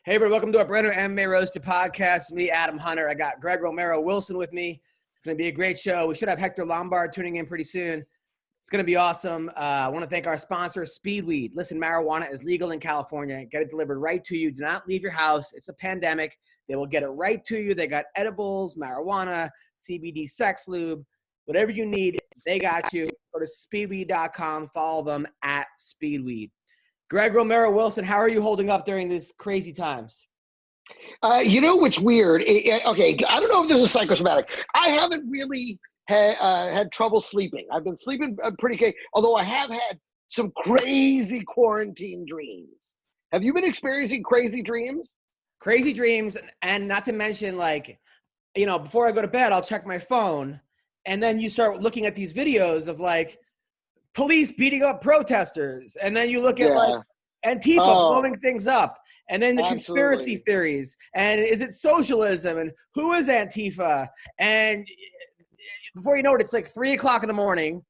Hey, everybody, welcome to our brand new MMA Roasted podcast. Me, Adam Hunter. I got Greg Romero Wilson with me. It's going to be a great show. We should have Hector Lombard tuning in pretty soon. It's going to be awesome. I want to thank our sponsor, Speedweed. Listen, marijuana is legal in California. Get it delivered right to you. Do not leave your house. It's a pandemic. They will get it right to you. They got edibles, marijuana, CBD sex lube, whatever you need, they got you. Go to speedweed.com. Follow them at Speedweed. Greg Romero Wilson, how are you holding up during these crazy times? You know what's weird? Okay, I don't know if this is psychosomatic. I haven't really had trouble sleeping. I've been sleeping pretty good, although I have had some crazy quarantine dreams. Have you been experiencing crazy dreams? Crazy dreams, and not to mention, like, you know, before I go to bed, I'll check my phone, and then you start looking at these videos of, like, police beating up protesters, and then you look at like Antifa blowing things up, and then the conspiracy theories, and is it socialism, and who is Antifa? And before you know it, it's like 3 o'clock in the morning.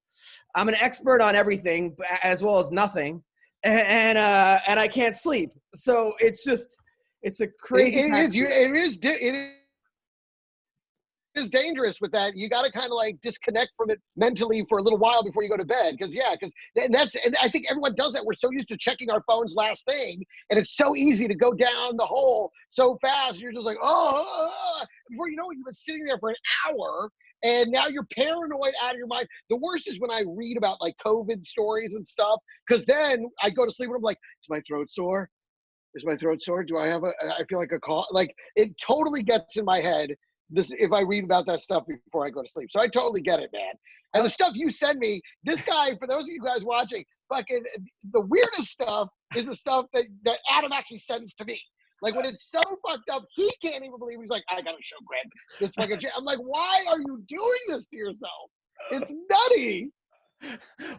I'm an expert on everything as well as nothing, and I can't sleep. So it's a crazy. It is dangerous with that. You got to kind of like disconnect from it mentally for a little while before you go to bed. Because and I think everyone does that. We're so used to checking our phones last thing, and it's so easy to go down the hole so fast. You're just like, before you know it, you've been sitting there for an hour, and now you're paranoid out of your mind. The worst is when I read about like COVID stories and stuff, because then I go to sleep and I'm like, is my throat sore? Is my throat sore? Do I feel like a cough? Like, it totally gets in my head if I read about that stuff before I go to sleep. So I totally get it, man. And the stuff you send me, this guy, for those of you guys watching, fucking the weirdest stuff is the stuff that Adam actually sends to me. Like, when it's so fucked up, he can't even believe it. He's like, I gotta show Greg this fucking shit. I'm like, why are you doing this to yourself? It's nutty.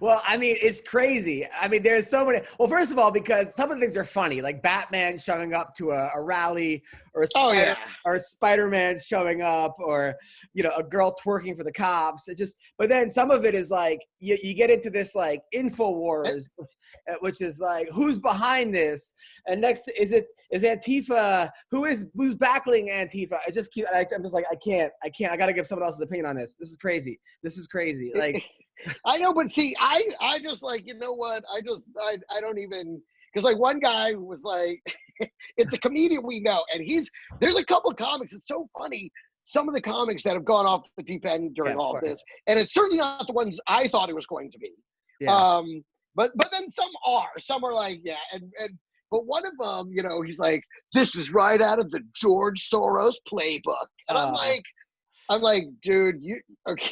Well, I mean, it's crazy. I mean, there's so many. Well, first of all, because some of the things are funny, like Batman showing up to a rally, or Spider-Man showing up, or, you know, a girl twerking for the cops. But then some of it is like you get into this like InfoWars, which is like, who's behind this? And next, is Antifa? Who's backling Antifa? I'm just like, I can't. I got to give someone else's opinion on this. This is crazy. Like. I know, but see, I just like, you know what? I don't even, because like one guy was like, it's a comedian we know, and there's a couple of comics. It's so funny. Some of the comics that have gone off the deep end during all of this, and it's certainly not the ones I thought it was going to be. Yeah. But then some are like, yeah, but one of them, you know, he's like, this is right out of the George Soros playbook, and I'm like, dude, you okay?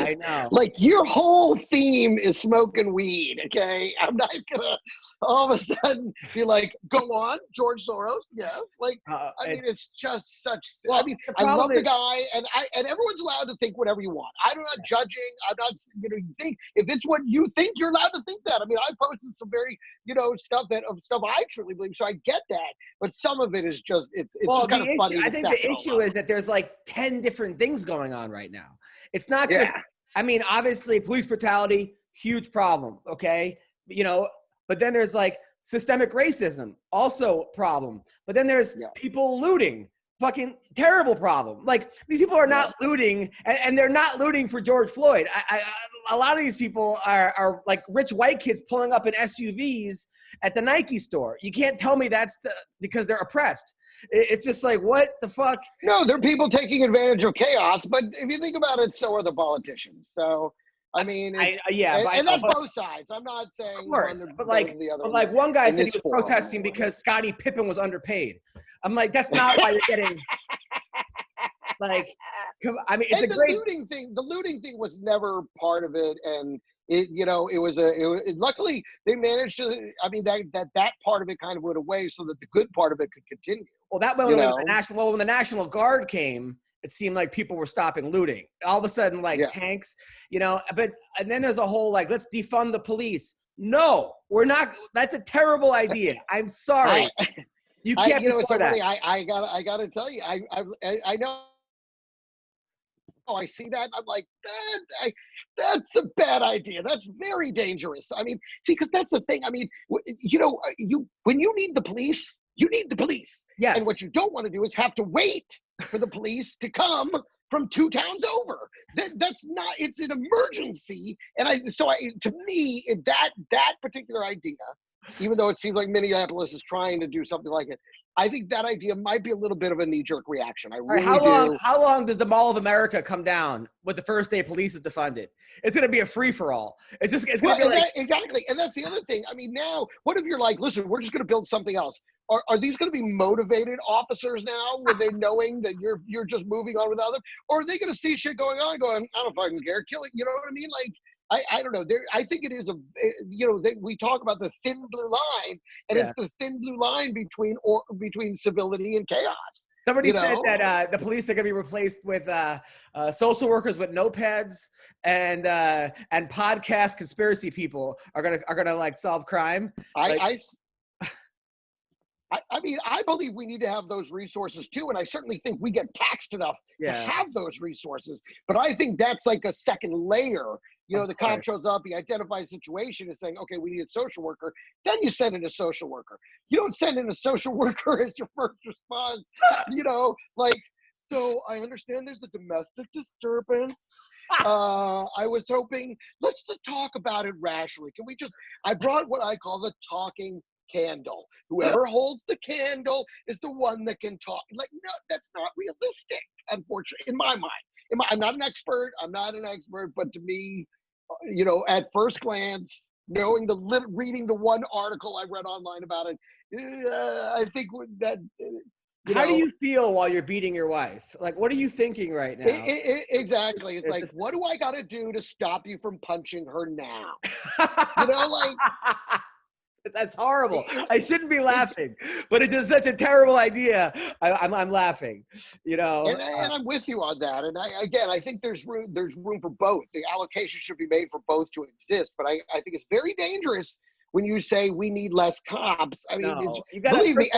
I know. Like, your whole theme is smoking weed, okay? I'm not gonna all of a sudden be like, go on, George Soros, yes. Like, I mean, it's just such. Well, I mean, I love the guy, and everyone's allowed to think whatever you want. I'm not judging. I'm not, you know, you think if it's what you think, you're allowed to think that. I mean, I posted some very, you know, stuff I truly believe, so I get that. But some of it is just it's just kind of funny. I think the issue is that there's like 10 different things going on right now. It's not just, I mean, obviously police brutality, huge problem, okay? You know, but then there's like systemic racism, also problem. But then there's people looting, fucking terrible problem. Like, these people are not looting, and they're not looting for George Floyd. A lot of these people are like rich white kids pulling up in SUVs at the Nike store. You can't tell me that's because they're oppressed. It's just like, what the fuck? No, they're people taking advantage of chaos. But if you think about it, so are the politicians. So, I mean, and that's both sides. I'm not saying, of course, but like one guy said he was protesting because Scottie Pippen was underpaid. I'm like, that's not why you're getting. Like, I mean, it's a great looting thing. The looting thing was never part of it, and it, you know, luckily they managed to. I mean, that part of it kind of went away, so that the good part of it could continue. Well, that when the National Guard came, it seemed like people were stopping looting. All of a sudden, like tanks, you know. And then there's a whole like, let's defund the police. No, we're not. That's a terrible idea. I'm sorry. You can't. You know, it's so funny. I gotta tell you. I know. I see that. I'm like, that's a bad idea. That's very dangerous. I mean, see, because that's the thing. I mean, when you need the police, you need the police. And Yes. what you don't want to do is have to wait for the police to come from 2 towns over. That's not. It's an emergency. And to me, that particular idea, even though it seems like Minneapolis is trying to do something like it, I think that idea might be a little bit of a knee-jerk reaction. I really do. How long does the Mall of America come down with the first day police is defunded? It's going to be a free-for-all. It's going to be like exactly. And that's the other thing. I mean, now, what if you're like, listen, we're just going to build something else? Are these going to be motivated officers now when they're knowing that you're just moving on without them? Or are they going to see shit going on going, I don't fucking care, kill it? You know what I mean? Like, I don't know. I think it is we talk about the thin blue line, and it's the thin blue line between civility and chaos. Somebody said that the police are going to be replaced with social workers with notepads, and podcast conspiracy people are gonna like solve crime. I mean, I believe we need to have those resources too, and I certainly think we get taxed enough to have those resources. But I think that's like a second layer. The cop shows up, he identifies a situation and saying, okay, we need a social worker. Then you send in a social worker. You don't send in a social worker as your first response. So I understand there's a domestic disturbance. I was hoping, let's just talk about it rationally. I brought what I call the talking candle. Whoever holds the candle is the one that can talk. Like, no, that's not realistic, unfortunately, in my mind. I'm not an expert, but to me, at first glance, reading the one article I read online about it, I think that. How do you feel while you're beating your wife? Like, what are you thinking right now? Exactly. It's like, what do I got to do to stop you from punching her now? That's horrible. I shouldn't be laughing, but it's just such a terrible idea. I'm laughing, And I'm with you on that. And I think there's room for both. The allocation should be made for both to exist. But I think it's very dangerous when you say we need less cops. I mean, believe me,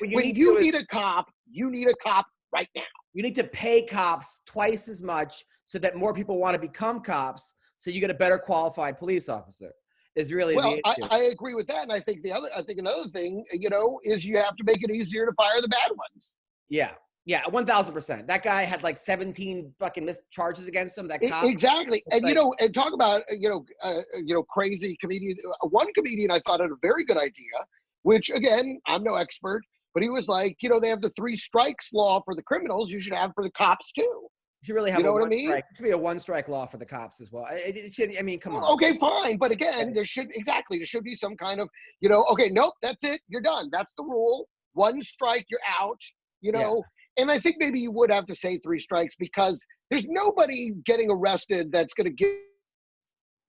when you need a cop, you need a cop right now. You need to pay cops twice as much so that more people want to become cops. So you get a better qualified police officer. Is really the issue. I agree with that, and I think another thing, is you have to make it easier to fire the bad ones. Yeah, 1,000%. That guy had like 17 fucking missed charges against him. That cop. Exactly, and and talk about crazy comedian. One comedian I thought had a very good idea, which again I'm no expert, but he was like, they have the 3 strikes law for the criminals. You should have for the cops too. You should really have what I mean? Strike. It should be a 1-strike law for the cops as well. It should. I mean, come on. Okay, fine, but again, there should be some kind of, okay, nope, that's it, you're done. That's the rule. 1 strike, you're out. And I think maybe you would have to say 3 strikes because there's nobody getting arrested that's going to give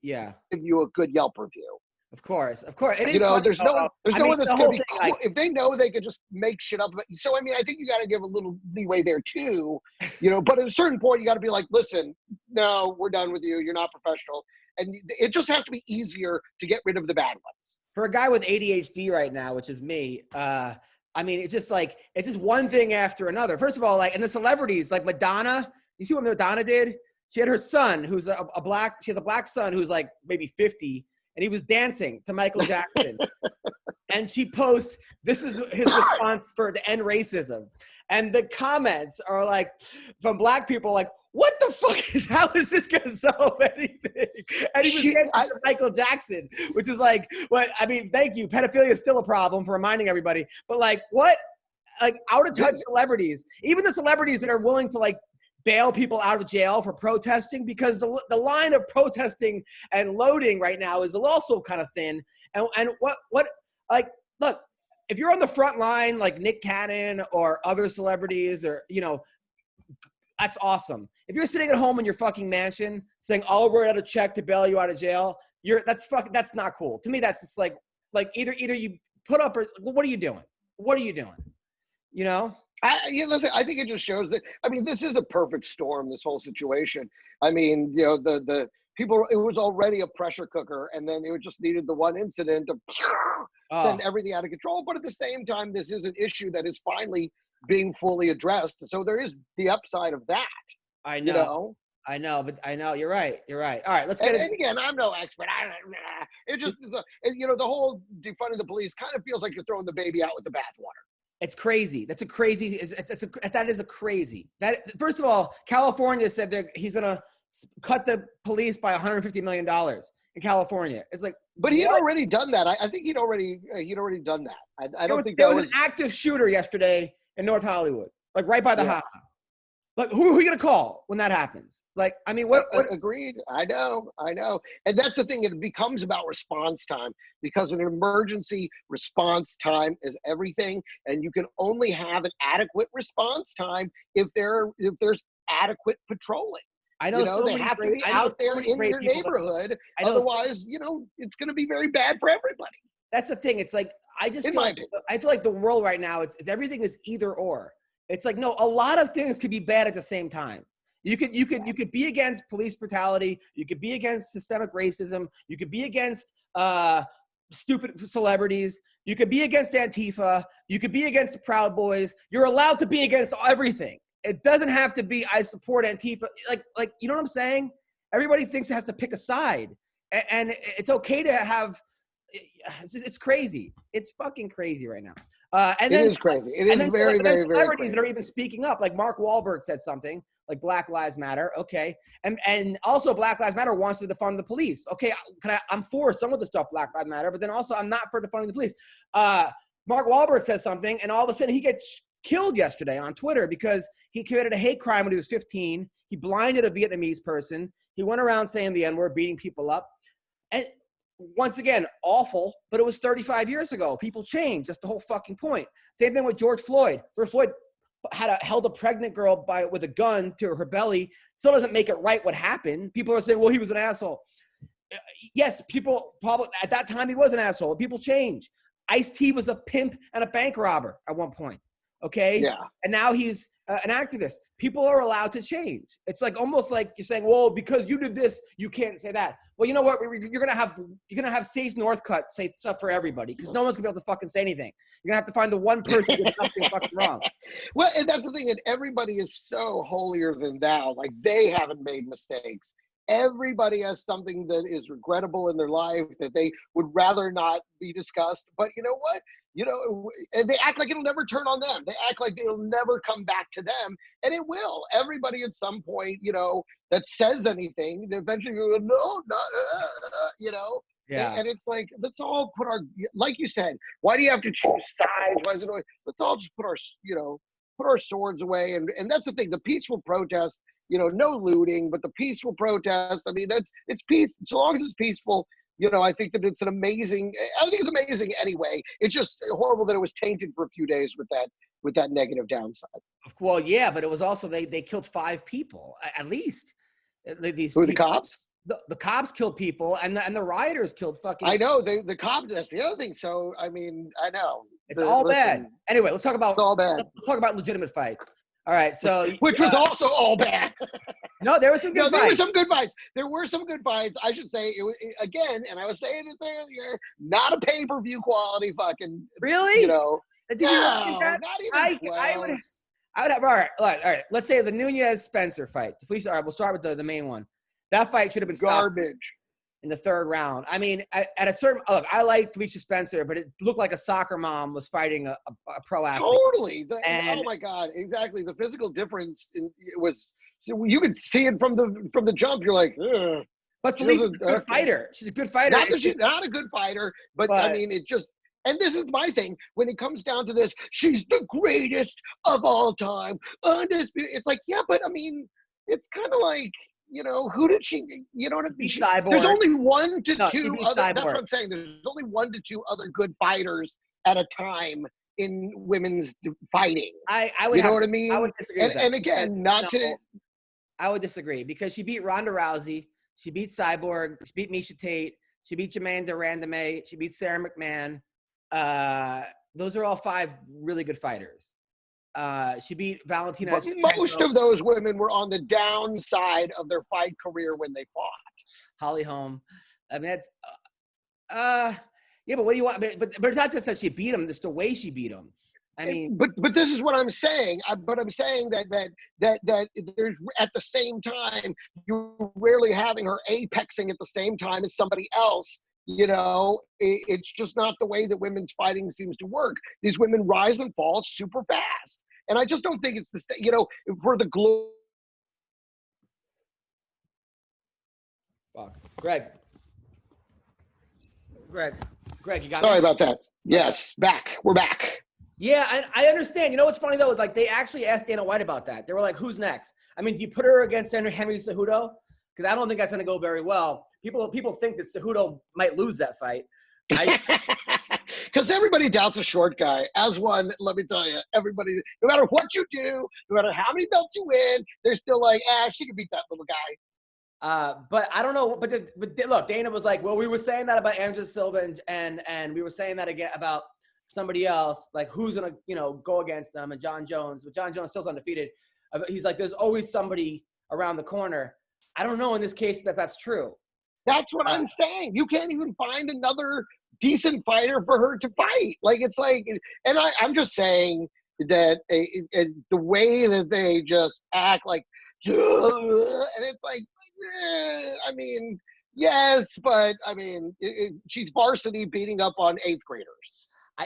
you a good Yelp review. Of course. It is there's no one that's going to be cool. If they know they could just make shit up. So, I mean, I think you got to give a little leeway there too, but at a certain point you got to be like, listen, no, we're done with you. You're not professional. And it just has to be easier to get rid of the bad ones. For a guy with ADHD right now, which is me, I mean, it's just one thing after another. First of all, and the celebrities like Madonna, you see what Madonna did? She had her son she has a black son who's like maybe 50. And he was dancing to Michael Jackson. And she posts, this is his response to end racism. And the comments are like, from black people, like, what the fuck how is this going to solve anything? And he was dancing to Michael Jackson, which is like, thank you. Pedophilia is still a problem for reminding everybody. But like, what? Like, out of touch celebrities, even the celebrities that are willing to bail people out of jail for protesting, because the line of protesting and loading right now is also kind of thin. And look, if you're on the front line like Nick Cannon or other celebrities, or that's awesome. If you're sitting at home in your fucking mansion saying, "I'll write out a check to bail you out of jail," that's not cool. To me, that's just like either you put up or what are you doing? What are you doing? Listen, I think it just shows that, this is a perfect storm, this whole situation. The people, it was already a pressure cooker, and then it just needed the one incident to send everything out of control. But at the same time, this is an issue that is finally being fully addressed. So there is the upside of that. I know. I know, but I know you're right. You're right. All right, let's get it. And again, I'm no expert. It just, the whole defunding the police kind of feels like you're throwing the baby out with the bathwater. It's crazy. That is a crazy. That first of all, California said that he's gonna cut the police by $150 million in California. It's like, but he'd already done that. I think he'd already done that. I don't think there was an active shooter yesterday in North Hollywood, like right by the high. Like, who are you going to call when that happens? Like, I mean, what? Agreed. I know. And that's the thing. It becomes about response time, because an emergency response time is everything. And you can only have an adequate response time if there's adequate patrolling. I know, they have to be out there in your neighborhood. Otherwise, it's going to be very bad for everybody. That's the thing. It's like, I feel like the world right now, it's everything is either or. It's like, no, a lot of things could be bad at the same time. You could be against police brutality. You could be against systemic racism. You could be against stupid celebrities. You could be against Antifa. You could be against the Proud Boys. You're allowed to be against everything. It doesn't have to be, I support Antifa. Like, you know what I'm saying? Everybody thinks it has to pick a side. And it's okay to have, it's crazy. It's fucking crazy right now. And then, it is crazy. It is very, very, very celebrities that are even speaking up, like Mark Wahlberg said something, like Black Lives Matter. Okay. And also Black Lives Matter wants to defund the police. Okay. I'm for some of the stuff Black Lives Matter, but then also I'm not for defunding the police. Mark Wahlberg says something, and all of a sudden he gets killed yesterday on Twitter because he committed a hate crime when he was 15. He blinded a Vietnamese person. He went around saying the N-word, beating people up. And once again, awful, but it was 35 years ago. People change. That's the whole fucking point. Same thing with George Floyd. George Floyd held a pregnant girl with a gun to her belly. Still doesn't make it right what happened. People are saying, well, he was an asshole. Yes, people probably, at that time he was an asshole. People change. Ice-T was a pimp and a bank robber at one point. Okay? Yeah. And now he's an activist. People are allowed to change. It's like almost like you're saying, well, because you did this, you can't say that. Well, you know what? You're gonna have Sage Northcutt say stuff for everybody, because no one's gonna be able to fucking say anything. You're gonna have to find the one person who did something fucking wrong. Well, and that's the thing, and everybody is so holier than thou. Like, they haven't made mistakes. Everybody has something that is regrettable in their life that they would rather not be discussed. But you know what? And they act like it'll never turn on them. They act like it'll never come back to them, and it will. Everybody at some point, that says anything, they eventually go, no, not, Yeah. And it's like, let's all put like you said, why do you have to choose sides? Why is it always, let's all just put our swords away. And that's the thing, the peaceful protest, no looting, but the peaceful protest, I mean, it's peace. So long as it's peaceful, I think that it's amazing anyway. It's just horrible that it was tainted for a few days with that negative downside. Well, yeah, but it was also, they killed 5 people, at least. The cops? The cops killed people, and the rioters killed fucking. I know, the cops, that's the other thing. So, I mean, I know. It's all bad. Anyway, let's talk about, it's all bad. Let's talk about legitimate fights. All right, so which was also all bad. No, there were some good fights. There were some good fights. There were some good fights. I should say again, and I was saying this earlier, not a pay-per-view quality fucking. Really? No, not even close. I would have. All right. Let's say the Nunez Spencer fight. All right, we'll start with the main one. That fight should have been garbage in the 3rd round. I mean, at a certain look, I like Felicia Spencer, but it looked like a soccer mom was fighting a pro athlete. Totally. Oh my God, exactly. The physical difference was, you could see it from the jump. You're like, ugh. But Felicia's a good fighter. She's a good fighter. Not that she's not a good fighter, but I mean, it just. And this is my thing. When it comes down to this, she's the greatest of all time. It's like, yeah, but I mean, it's kind of like, who did she, what I mean? There's only 1 to 2 other, that's what I'm saying. There's only 1 to 2 other good fighters at a time in women's fighting. I would what I mean? I would disagree with that. And again, I would disagree, because she beat Ronda Rousey, she beat Cyborg, she beat Miesha Tate, she beat Jamanda Randame, she beat Sarah McMahon. Those are all 5 really good fighters. She beat Valentina. But most of those women were on the downside of their fight career when they fought. Holly Holm. I mean, that's yeah, but what do you want? But it's not just that she beat him, it's the way she beat him. I mean, but this is what I'm saying. But I'm saying that there's, at the same time, you're rarely having her apexing at the same time as somebody else. It's just not the way that women's fighting seems to work. These women rise and fall super fast, and I just don't think it's for the glory. Fuck. Greg, you got Sorry me? about that. Yes, back. We're back. Yeah, I understand. You know what's funny though? Like they actually asked Dana White about that. They were like, "Who's next?" I mean, do you put her against Henry Cejudo? Because I don't think that's going to go very well. People think that Cejudo might lose that fight. Because everybody doubts a short guy. As one, let me tell you, everybody, no matter what you do, no matter how many belts you win, they're still like, she can beat that little guy. But I don't know. But look, Dana was like, well, we were saying that about Anderson Silva and we were saying that again about somebody else. Like, who's gonna go against them? And John Jones, but John Jones still's undefeated. He's like, there's always somebody around the corner. I don't know in this case that's true. That's what I'm saying. You can't even find another decent fighter for her to fight. Like, it's like, and I'm just saying that the way that they just act like, and it's like, I mean, yes, but I mean, she's varsity beating up on 8th graders. I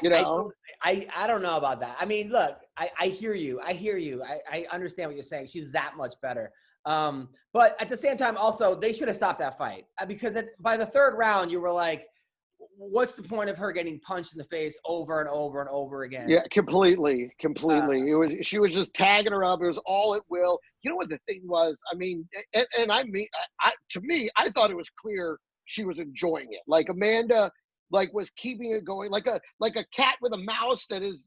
don't know about that. I mean, look, I hear you. I understand what you're saying. She's that much better. But at the same time, also, they should have stopped that fight because by the 3rd round, you were like, what's the point of her getting punched in the face over and over and over again? Yeah, completely. She was just tagging her up. It was all at will. You know what the thing was? I mean, to me, I thought it was clear she was enjoying it. Like Amanda, was keeping it going, like a cat with a mouse that is,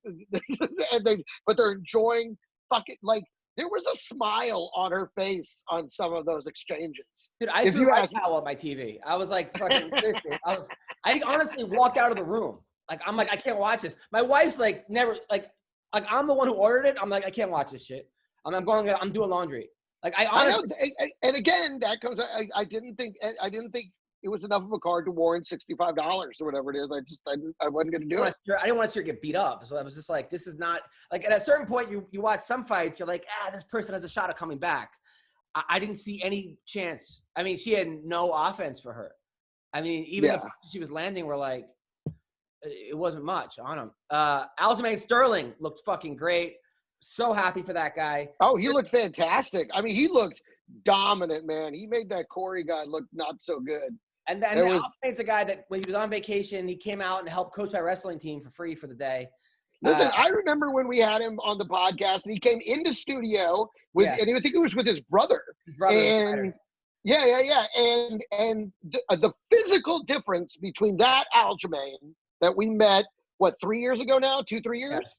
but they're enjoying fucking There was a smile on her face on some of those exchanges. Dude, I threw my towel at my TV. I was like, fucking pissed. I honestly walked out of the room. Like, I'm like, I can't watch this. My wife's like, never, like I'm the one who ordered it. I'm like, I can't watch this shit. I'm doing laundry. Like, I honestly. And again, that comes, I didn't think it was enough of a card to warrant $65 or whatever it is. I wasn't going to do it. I didn't want to see her get beat up. So I was just like, this is not like, at a certain point you watch some fights, you're like, this person has a shot of coming back. I didn't see any chance. I mean, she had no offense for her. I mean, even the punches she was landing were like, it wasn't much on him. Aljamain Sterling looked fucking great. So happy for that guy. Oh, he looked fantastic. I mean, he looked dominant, man. He made that Corey guy look not so good. And Aljamain's a guy that when he was on vacation, he came out and helped coach my wrestling team for free for the day. Listen, I remember when we had him on the podcast, and he came into studio and I think it was with his brother. His brother. And And the physical difference between that Aljamain that we met, 3 years ago now, 2-3 years,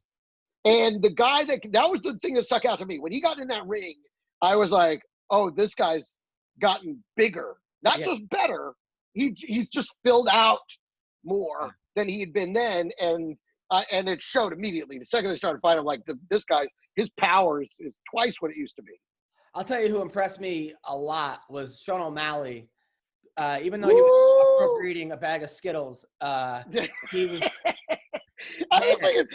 and the guy that was the thing that stuck out to me when he got in that ring. I was like, oh, this guy's gotten bigger, not just better. He's just filled out more than he had been then, and it showed immediately. The second they started fighting, I'm like, this guy, his power is twice what it used to be. I'll tell you who impressed me a lot was Sean O'Malley. Even though he was appropriating a bag of Skittles, he was. I was thinking,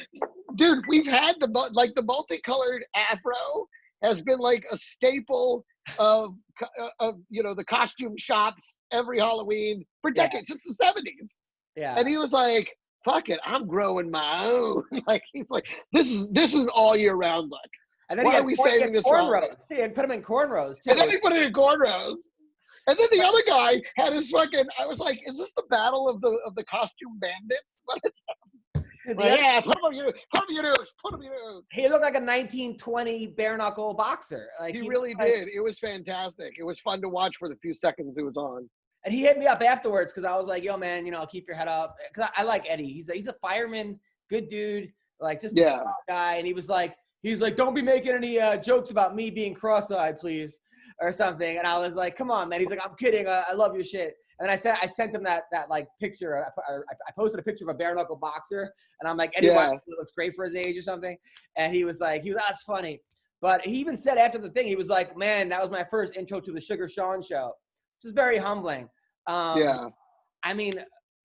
dude, we've had the multicolored afro has been like a staple of the costume shops every Halloween for decades, since the 70s. Yeah. And he was like, fuck it, I'm growing my own. Like, he's like, this is an all year round look. And then why are we saving this cornrows? See, I put him in cornrows too. And then he put it in cornrows. And then the other guy had his fucking. I was like, "Is this the battle of the costume bandits? What is that?" Like, put him on you. He looked like a 1920 bare knuckle boxer. Like he really did. It was fantastic. It was fun to watch for the few seconds it was on. And he hit me up afterwards because I was like, "Yo, man, keep your head up." Because I like Eddie. He's a fireman, good dude, like just a smart guy. And he was like, "Don't be making any jokes about me being cross-eyed, please." Or something, and I was like, "Come on, man." He's like, "I'm kidding. I love your shit." And then I sent him that like picture. I posted a picture of a bare knuckle boxer, and I'm like, "Eddie looks great for his age or something." And he was that's funny. But he even said after the thing, he was like, "Man, that was my first intro to the Sugar Sean show," which is very humbling. I mean,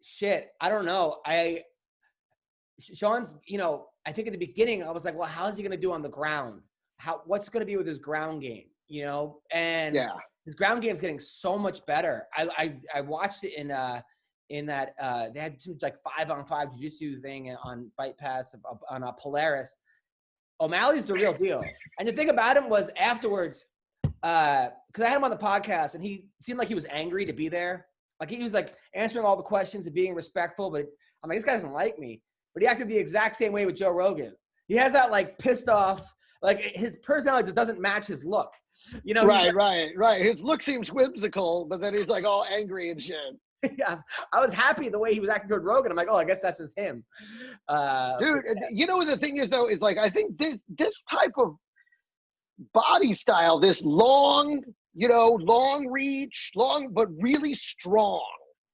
shit. I don't know. Sean's, I think at the beginning I was like, well, how's he going to do on the ground? What's going to be with his ground game, And Yeah. his ground game is getting so much better. I watched it in that they had some like 5-on-5 jiu-jitsu thing on Fight Pass on Polaris. O'Malley's the real deal. And the thing about him was afterwards, because I had him on the podcast and he seemed like he was angry to be there. Like he was like answering all the questions and being respectful, but I'm like, this guy doesn't like me. But he acted the exact same way with Joe Rogan. He has that like pissed off, like his personality just doesn't match his look. Right. His look seems whimsical, but then he's like all angry and shit. Yes, I was happy the way he was acting toward Rogan. I'm like, oh, I guess that's just him. Dude, what the thing is though, is like, I think this type of body style, this long, long reach, but really strong,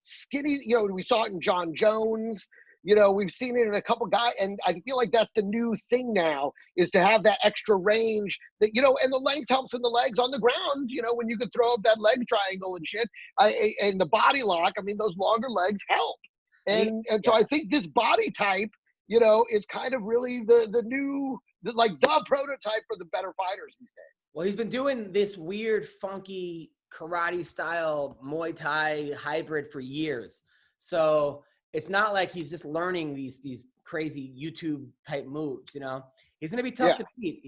skinny, we saw it in John Jones. We've seen it in a couple guys, and I feel like that's the new thing now, is to have that extra range that, and the length helps in the legs on the ground, when you could throw up that leg triangle and shit, and the body lock, I mean, those longer legs help. And so I think this body type, is kind of really the new, the prototype for the better fighters these days. Well, he's been doing this weird, funky karate style Muay Thai hybrid for years. So it's not like he's just learning these crazy YouTube type moves, He's going to be tough to beat.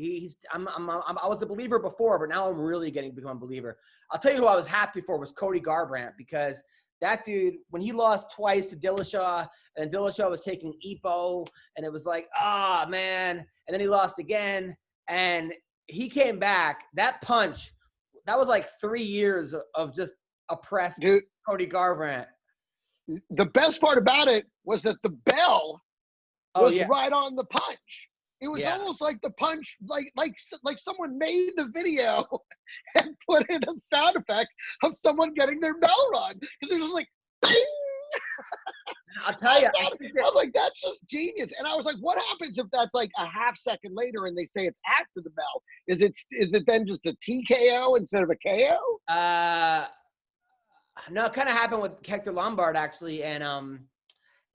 I was a believer before, but now I'm really become a believer. I'll tell you who I was happy for was Cody Gar Brandt, because that dude, when he lost twice to Dillashaw, and Dillashaw was taking Ipo, and it was like, man. And then he lost again, and he came back. That punch, that was like 3 years of just oppressed Cody Gar Brandt. The best part about it was that the bell was right on the punch. It was almost like the punch, like someone made the video and put in a sound effect of someone getting their bell rung, because it was like, bing! I'll tell you, I was like, that's just genius. And I was like, what happens if that's like a half second later and they say it's after the bell? Is it then just a TKO instead of a KO? No, it kind of happened with Hector Lombard actually, and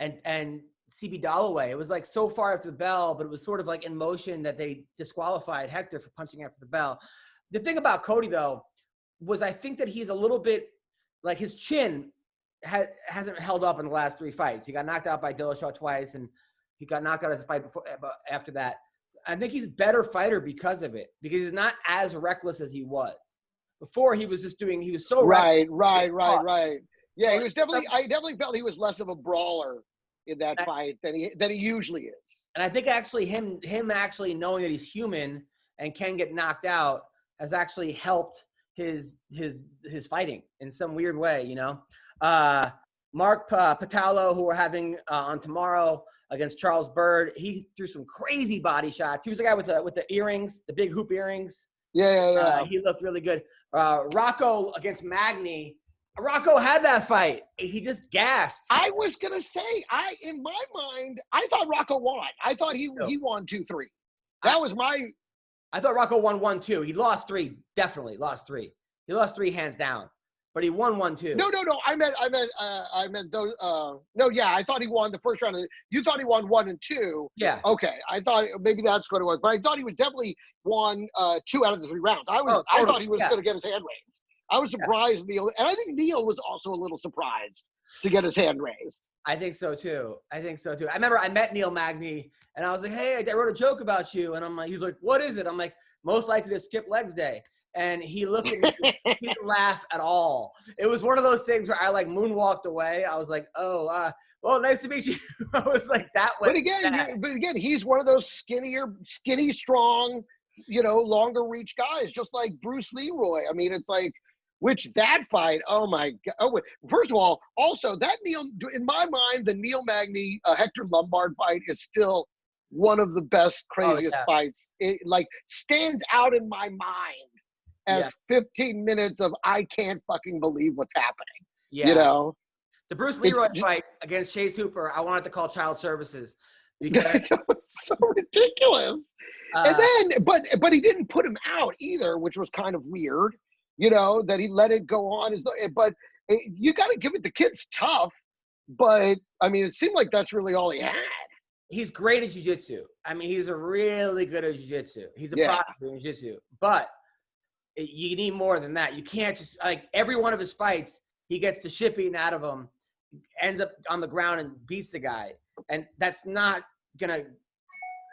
CB Dalloway. It was like so far after the bell, but it was sort of like in motion that they disqualified Hector for punching after the bell. The thing about Cody though was I think that he's a little bit like his chin hasn't held up in the last 3 fights. He got knocked out by Dillashaw twice, and he got knocked out of the fight after that. I think he's a better fighter because of it, because he's not as reckless as he was. Before he was he was so right. Yeah, so he was I definitely felt he was less of a brawler in that fight than he usually is. And I think actually him actually knowing that he's human and can get knocked out has actually helped his fighting in some weird way, Mark Patalo, who we're having on tomorrow against Charles Bird, he threw some crazy body shots. He was the guy with the earrings, the big hoop earrings. Yeah. He looked really good. Rocko against Magni. Rocko had that fight. He just gassed. I was gonna say, in my mind, I thought Rocko won. I thought he won 2-3. That was my. I thought Rocko won 1-2. He lost 3. Definitely lost 3. He lost 3 hands down, but he won 1-2. No. I meant those. No, yeah. I thought he won the first round. You thought he won 1 and 2. Yeah. Okay. I thought maybe that's what it was, but I thought he was definitely won 2 out of the 3 rounds. I thought he was going to get his hand raised. I was surprised Neil, and I think Neil was also a little surprised to get his hand raised. I think so too. I remember I met Neil Magni, and I was like, "Hey, I wrote a joke about you," and I'm like, "He's like, what is it?" I'm like, "Most likely to skip legs day." And he looked at me, he didn't laugh at all. It was one of those things where I like moonwalked away. I was like, "Oh, well, nice to meet you." I was like that way. But again, he's one of those skinny, strong, longer reach guys, just like Bruce Leroy. I mean, it's like. Which that fight, oh my God. Oh, first of all, also that in my mind, the Neil Magny Hector Lombard fight is still one of the best, craziest fights. It stands out in my mind as 15 minutes of I can't fucking believe what's happening. Yeah. The Bruce Leroy fight against Chase Hooper, I wanted to call child services because it's so ridiculous. And then, but he didn't put him out either, which was kind of weird. That he let it go on. But you got to give it, the kid's tough, but I mean, it seemed like that's really all he had. he's great at jiu-jitsu. I mean, he's a really good at jiu-jitsu. He's a Yeah. product of jiu-jitsu. But you need more than that. You can't just, like, every one of his fights, he gets the shit beaten out of him, ends up on the ground and beats the guy. And that's not gonna,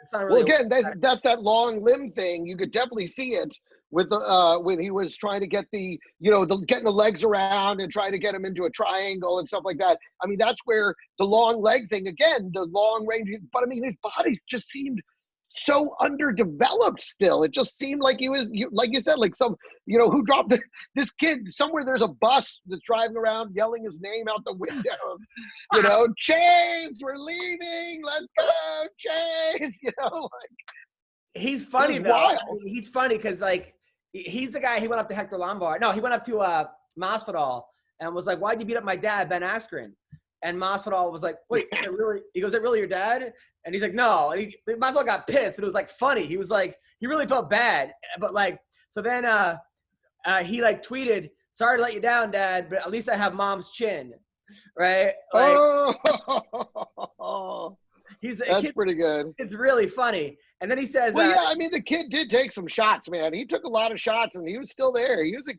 it's not really. Well, again, that's that long limb thing. You could definitely see it with the when he was trying to get the, getting the legs around and trying to get him into a triangle and stuff like that. I mean, that's where the long leg thing, again, the long range. But I mean, his body just seemed so underdeveloped still. It just seemed like he was, like you said, like some, who dropped this kid somewhere. There's a bus that's driving around yelling his name out the window. Chase, we're leaving. Let's go, Chase. He's funny though. I mean, he's funny because, like, he's the guy. He went up to Hector Lombard. No, he went up to Masvidal and was like, "Why'd you beat up my dad, Ben Askren?" And Masvidal was like, "Wait, really?" He goes, "Is that really your dad?" And he's like, "No." And Masvidal got pissed, and it was like funny. He was like, he really felt bad, but like, so then he like tweeted, "Sorry to let you down, Dad, but at least I have Mom's chin," right? Like, that's pretty good. It's really funny. And then he says, "Well, yeah, I mean, the kid did take some shots, man. He took a lot of shots, and he was still there. He was a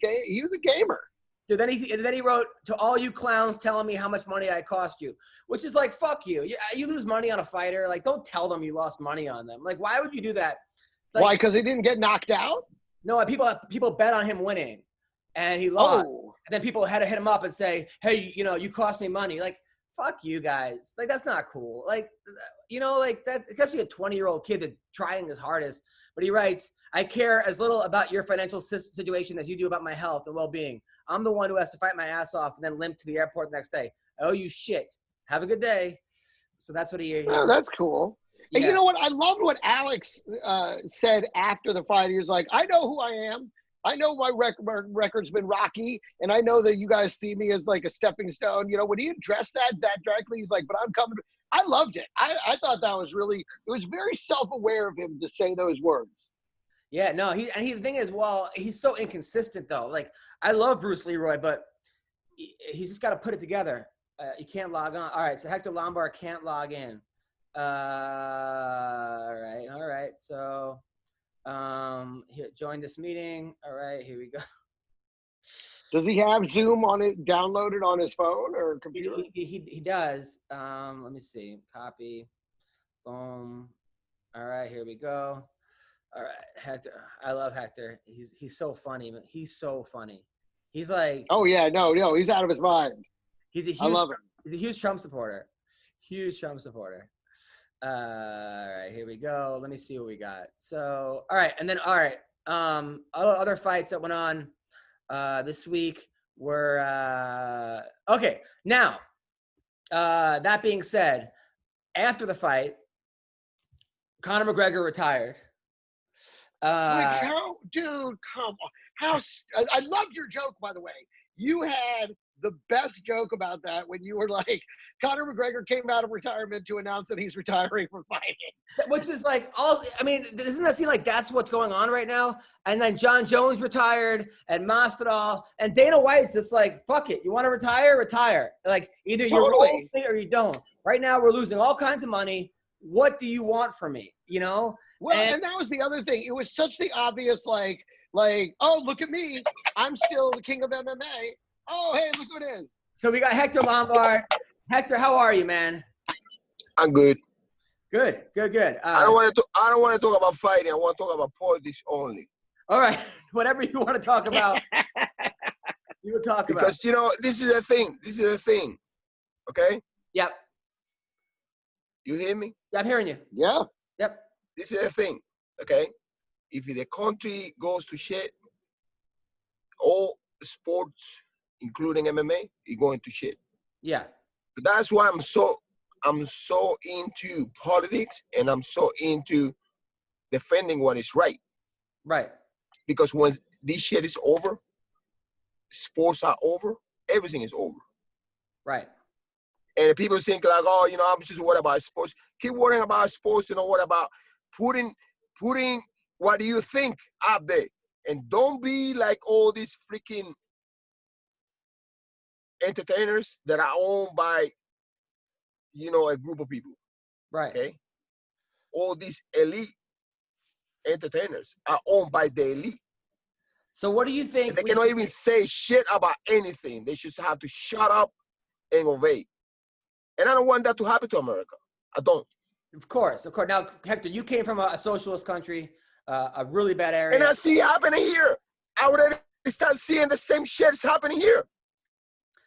gamer." Dude, then he wrote, "To all you clowns telling me how much money I cost you," which is like, fuck you. You lose money on a fighter. Like, don't tell them you lost money on them. Like, why would you do that? Like, why? Because he didn't get knocked out? No, people bet on him winning, and he lost. Oh. And then people had to hit him up and say, "Hey, you cost me money." Like, fuck you guys. Like, that's not cool. Like, like that, especially a 20-year-old kid that's trying his hardest. But he writes, "I care as little about your financial situation as you do about my health and well-being. I'm the one who has to fight my ass off and then limp to the airport the next day. I owe you shit. Have a good day." So that's what he Oh, that's cool. Yeah. And you know what? I loved what Alex said after the fight. He was like, "I know who I am. I know my record's been rocky, and I know that you guys see me as like a stepping stone." When he addressed that directly, he's like, "But I'm coming." I loved it. I thought that was it was very self-aware of him to say those words. Yeah, no, the thing is, well, he's so inconsistent though. Like, I love Bruce Leroy, but he's just got to put it together. You can't log on. All right, so Hector Lombard can't log in. All right. So, here, join this meeting. All right, here we go. Does he have Zoom on it downloaded on his phone or computer? He does. Let me see. Copy. Boom. All right, here we go. All right, Hector. I love Hector. He's so funny. He's so funny. He's like, oh yeah, no, he's out of his mind. I love him. He's a huge Trump supporter. Huge Trump supporter. All right, here we go. Let me see what we got. So, all right, and then other fights that went on this week were okay. Now, that being said, after the fight, Conor McGregor retired. Dude, come on. I loved your joke, by the way. You had the best joke about that when you were like, Conor McGregor came out of retirement to announce that he's retiring from fighting. Which is like, doesn't that seem like that's what's going on right now? And then John Jones retired, and Masvidal, and Dana White's just like, fuck it. You want to retire? Retire. Like, either you roll with me or you don't. Right now, we're losing all kinds of money. What do you want from me? Well, and that was the other thing. It was such the obvious, like, oh, look at me. I'm still the king of MMA. Oh, hey, look who it is. So we got Hector Lombard. Hector, how are you, man? I'm good. Good. I don't want to talk about fighting. I want to talk about politics only. All right. Whatever you want to talk about, you will talk about. Because, this is a thing. Okay? Yep. You hear me? Yeah, I'm hearing you. Yeah. Yep. This is a thing. Okay? If the country goes to shit, all sports, including MMA, is going to shit. Yeah. But that's why I'm so into politics, and I'm so into defending what is right. Right. Because when this shit is over, sports are over, everything is over. Right. And people think like, oh, I'm just worried about sports. Keep worrying about sports, what about putting what do you think out there? And don't be like all these freaking entertainers that are owned by, a group of people. Right. Okay? all these elite entertainers are owned by the elite. So what do you think? And they cannot even say shit about anything. They just have to shut up and obey. And I don't want that to happen to America. I don't. Of course. Now, Hector, you came from a socialist country, a really bad area. And I see it happening here. I already start seeing the same shit is happening here.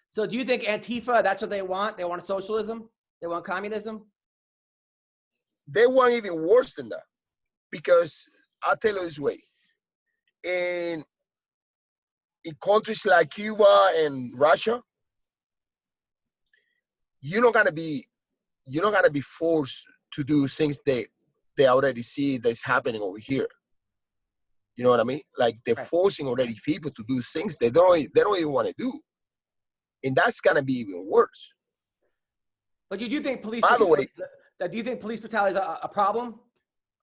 So do you think Antifa, that's what they want? They want socialism? They want communism? They want even worse than that. Because I'll tell you this way. In countries like Cuba and Russia, you're not gonna be forced to do things they already see that's happening over here. You know what I mean? Like they're forcing already people to do things they don't even want to do. And that's gonna be even worse. But you do think police By the way, do you think police brutality is a problem?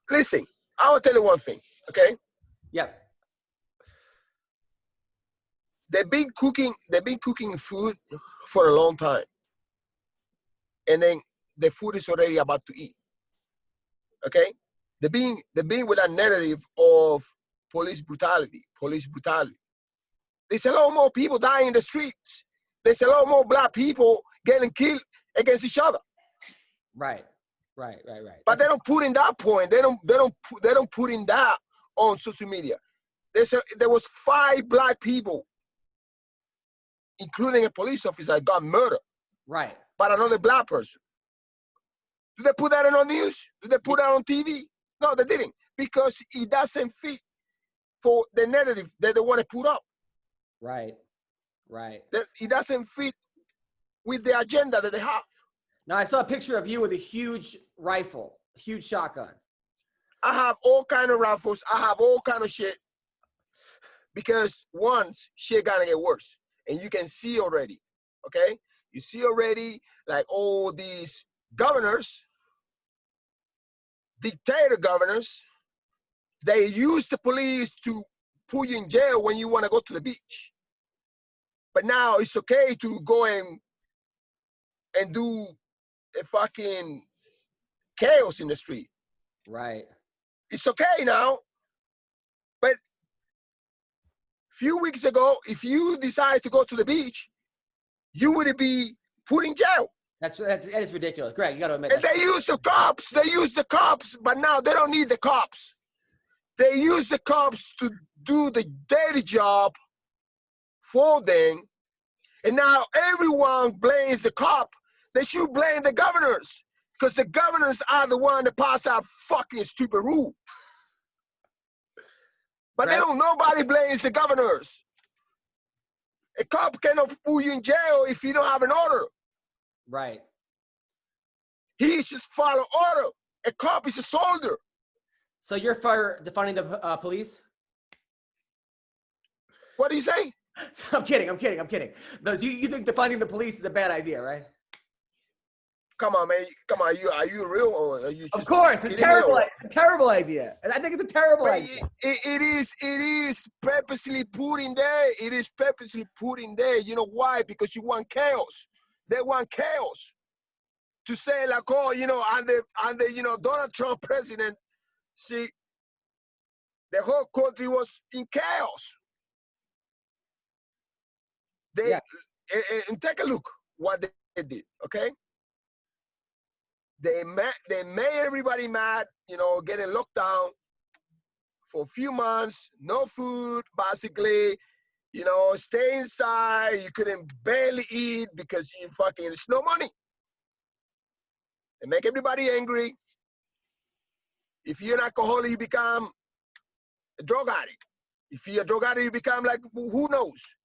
Listen, I will tell you one thing, okay? Yep. They've been cooking food for a long time. And then the food is already about to eat. Okay? They're being with a narrative of police brutality. There's a lot more people dying in the streets. There's a lot more black people getting killed against each other. Right. But they don't put in that point. They don't put in that on social media. There was 5 black people, including a police officer, that got murdered. Right. By another black person. Do they put that on the news? Do they put that on TV? No, they didn't. Because it doesn't fit for the narrative that they want to put up. Right. It doesn't fit with the agenda that they have. Now, I saw a picture of you with a huge rifle, huge shotgun. I have all kind of rifles. I have all kind of shit. Because once shit gonna get worse. And you can see already, okay? You see already, like all these governors, dictator governors, they use the police to put you in jail when you want to go to the beach. But now it's okay to go and do a fucking chaos in the street. Right. It's okay now. But a few weeks ago, if you decide to go to the beach, you would be put in jail. That is ridiculous. Greg, you got to admit. And they use the cops, but now they don't need the cops. They use the cops to do the dirty job for them. And now everyone blames the cop. They should blame the governors, because the governors are the one that pass out fucking stupid rule. But right. Nobody blames the governors. A cop cannot put you in jail if you don't have an order. Right. He just follow order. A cop is a soldier. So you're for defunding the police? What do you say? I'm kidding. No, you think defunding the police is a bad idea, right? Come on, man. Come on. Are you real or are you just? Of course, it's a terrible idea. I think it's a terrible idea. It is purposely put in there. It is purposely put in there. You know why? Because you want chaos. They want chaos. To say like, oh, under Donald Trump president, see, the whole country was in chaos. And take a look what they did, okay? They made everybody mad, getting locked down for a few months, no food, basically, stay inside. You couldn't barely eat because there's no money. They make everybody angry. If you're an alcoholic, you become a drug addict. If you're a drug addict, you become like, who knows?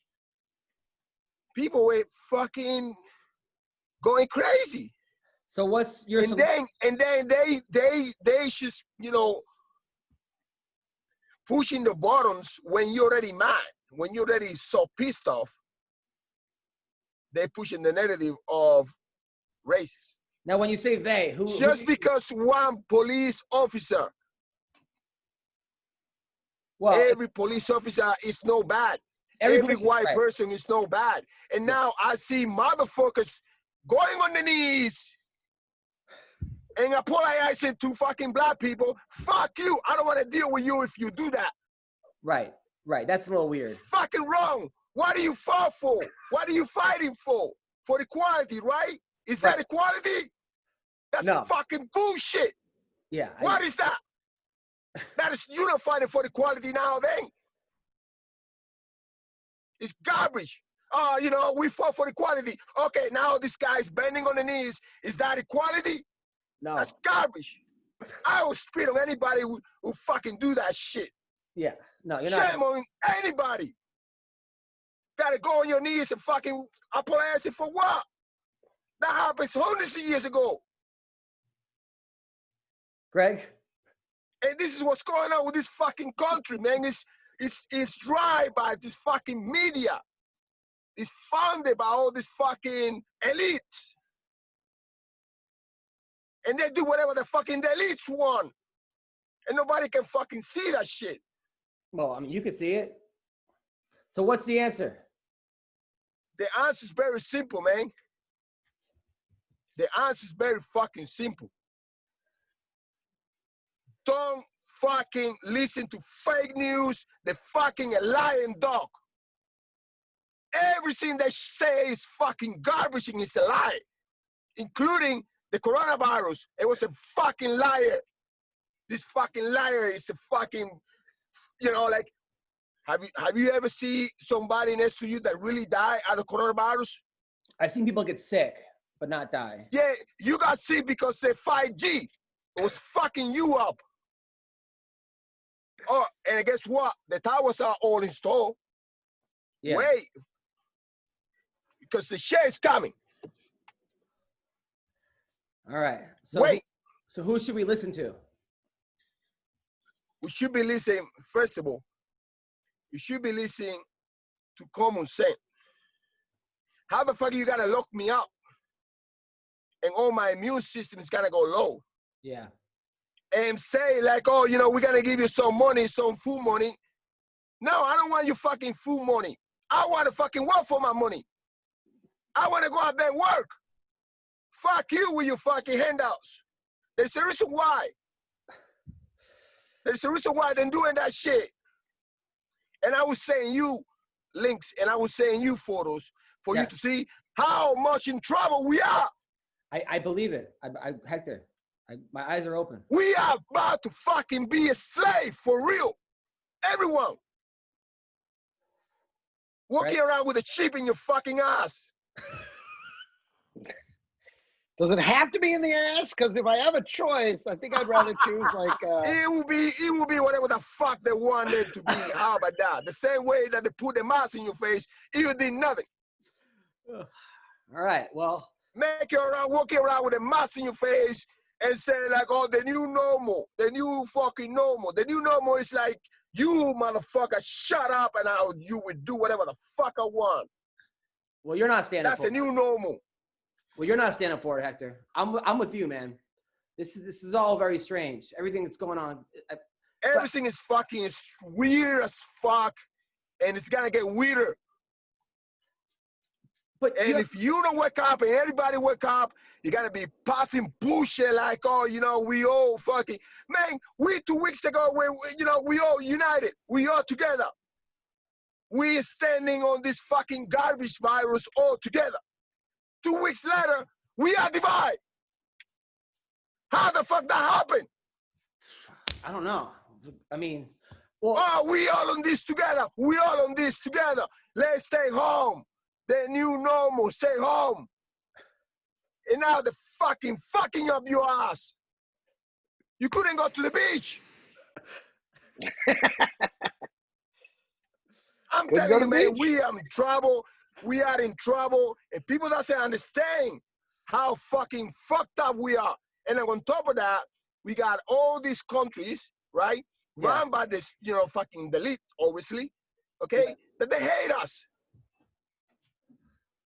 People were fucking going crazy. So what's your then they just pushing the buttons when you're already mad, when you're already so pissed off. They're pushing the narrative of racism. Now, when you say they, who? Because one police officer. Well, every police officer is no bad. Every white person is no bad. And now I see motherfuckers going on the knees and apologizing to fucking black people, fuck you. I don't want to deal with you if you do that. Right. That's a little weird. It's fucking wrong. What are you fought for? What are you fighting for? For equality, right? Is that equality? That's fucking bullshit. Yeah. What is that? That is, you're not fighting for equality now then. It's garbage. You know, we fought for equality. Okay, now this guy's bending on the knees. Is that equality? No. That's garbage. I will spit on anybody who fucking do that shit. Yeah. No, you're not. Shame on anybody. Gotta go on your knees and fucking apologize for what? That happened hundreds of years ago. Greg? And this is what's going on with this fucking country, man. It's dry by this fucking media. It's founded by all these fucking elites. And they do whatever the fucking elites want. And nobody can fucking see that shit. Well, I mean, you could see it. So what's the answer? The answer is very simple, man. The answer is very fucking simple. Don't fucking listen to fake news. They're fucking a lying dog. Everything they say is fucking garbage and it's a lie, including the coronavirus. It was a fucking liar. This fucking liar is a fucking, you know, like, have you ever seen somebody next to you that really died out of coronavirus? I've seen people get sick, but not die. Yeah, you got sick because the 5G was fucking you up. Oh, and guess what? The towers are all installed. Yeah. Wait, because the shit is coming. All right. So wait. So who should we listen to? We should be listening, first of all, you should be listening to common sense. How the fuck are you gonna lock me up and all my immune system is gonna go low? Yeah. And say like, oh, you know, we're gonna give you some money, some food money. No, I don't want your fucking food money. I want to fucking work for my money. I want to go out there and work. Fuck you with your fucking handouts. There's a reason why. There's a reason why they're doing that shit. And I was saying you links and I was saying you photos for you to see how much in trouble we are. I believe it. Hector, my eyes are open. We are about to fucking be a slave for real. Everyone. Walking around with a chip in your fucking ass. Does it have to be in the ass? Because if I have a choice, I think I'd rather choose like. It will be whatever the fuck they want it to be. How about that? The same way that they put the mask in your face, you did nothing. All right. Well, walking around with a mask in your face and say like, oh, the new normal, the new fucking normal. The new normal is like, you motherfucker, shut up and you would do whatever the fuck I want. Well, you're not standing. That's the new normal. Well, you're not standing for it, Hector. I'm with you, man. This is all very strange. Everything that's going on. Everything is fucking weird as fuck, and it's gonna get weirder. And if you don't wake up and everybody wake up, you're gonna be passing bullshit like, oh, you know, we all fucking, man, 2 weeks ago, we all united. We all together. We standing on this fucking garbage virus all together. 2 weeks later, we are divided. How the fuck that happened? I don't know. I mean, well, oh, we all on this together. We all on this together. Let's stay home. The new normal, stay home. And now they're fucking up your ass. You couldn't go to the beach. I'm telling you, man, we are in trouble. We are in trouble. And people doesn't understand how fucking fucked up we are. And then on top of that, we got all these countries, right? Yeah. Run by this, fucking elite, obviously. Okay? Yeah. That they hate us.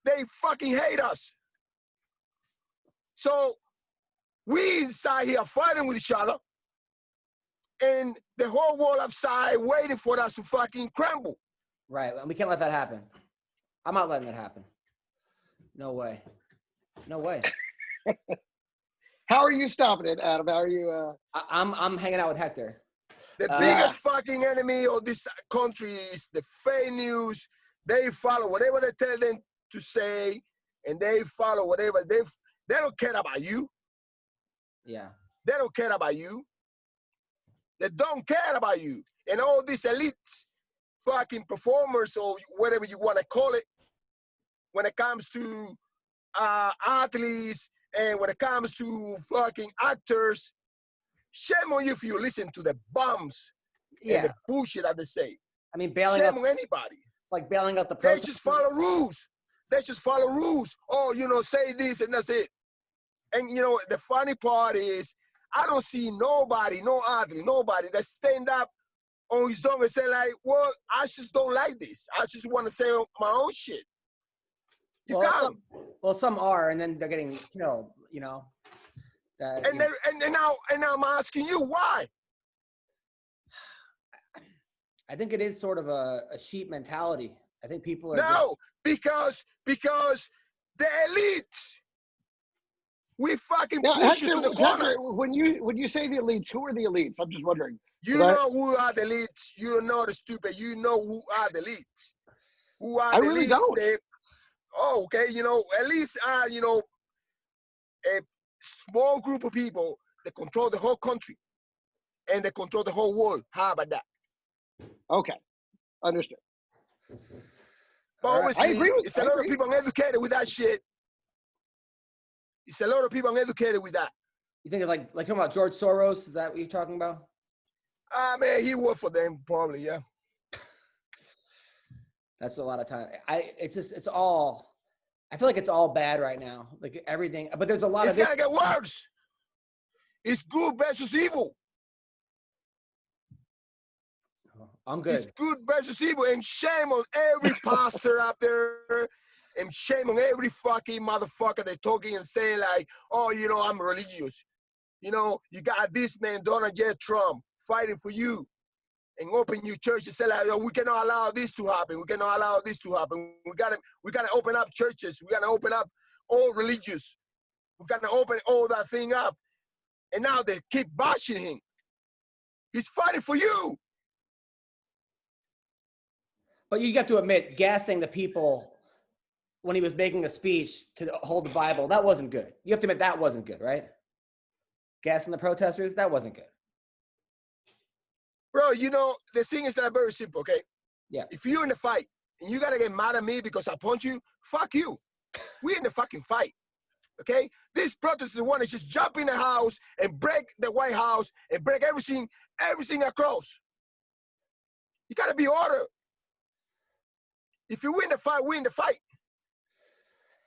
They fucking hate us. So we inside here fighting with each other, and the whole world outside waiting for us to fucking crumble. Right. We can't let that happen. I'm not letting that happen. No way. No way. How are you stopping it, Adam? How are you? I'm hanging out with Hector. The biggest fucking enemy of this country is the fake news. They follow whatever they tell them to say, and they follow whatever they don't care about you. Yeah. They don't care about you. They don't care about you. And all these elites, fucking performers or whatever you want to call it, when it comes to athletes and when it comes to fucking actors, shame on you if you listen to the bums and the bullshit that they say. I mean, bailing shame out on anybody. It's like bailing out the They protesters. just follow rules. They just follow rules. Oh, say this and that's it. And the funny part is, I don't see nobody, no athlete, nobody that stand up on his own and say like, well, I just don't like this. I just want to say my own shit. You can't. Some are, and then they're getting killed. And now I'm asking you why. I think it is sort of a sheep mentality. I think people are because the elites. We fucking now, push Hector, you to the corner. Hector, when you say the elites, who are the elites? I'm just wondering. You know who are the elites. You're not stupid. You know who are the elites. Who are I the really elites? don't. Okay. Elites are, a small group of people that control the whole country and they control the whole world. How about that? Okay. Understood. But obviously, it's a lot of people uneducated with that shit. It's a lot of people uneducated with that. You think it's like talking about George Soros? Is that what you're talking about? Man, he worked for them probably, yeah. That's a lot of time. I feel like it's all bad right now. Like everything, but there's a lot of it's gonna get worse. It's good versus evil. I'm good. It's good versus evil, and shame on every pastor out there, and shame on every fucking motherfucker that talking and saying like, oh, I'm religious. You got this man, Donald J. Trump, fighting for you, and open your church and say like, oh, we cannot allow this to happen. We cannot allow this to happen. We gotta open up churches. We gotta open up all religious. We gotta open all that thing up. And now they keep bashing him. He's fighting for you. But you got to admit, gassing the people when he was making a speech to hold the Bible, that wasn't good. You have to admit that wasn't good, right? Gassing the protesters, that wasn't good. Bro, the thing is that very simple, okay? Yeah. If you're in a fight and you gotta get mad at me because I punch you, fuck you. We're in the fucking fight, okay? These protesters want to just jump in the house and break the White House and break everything across. You gotta be order. If you win the fight, win the fight.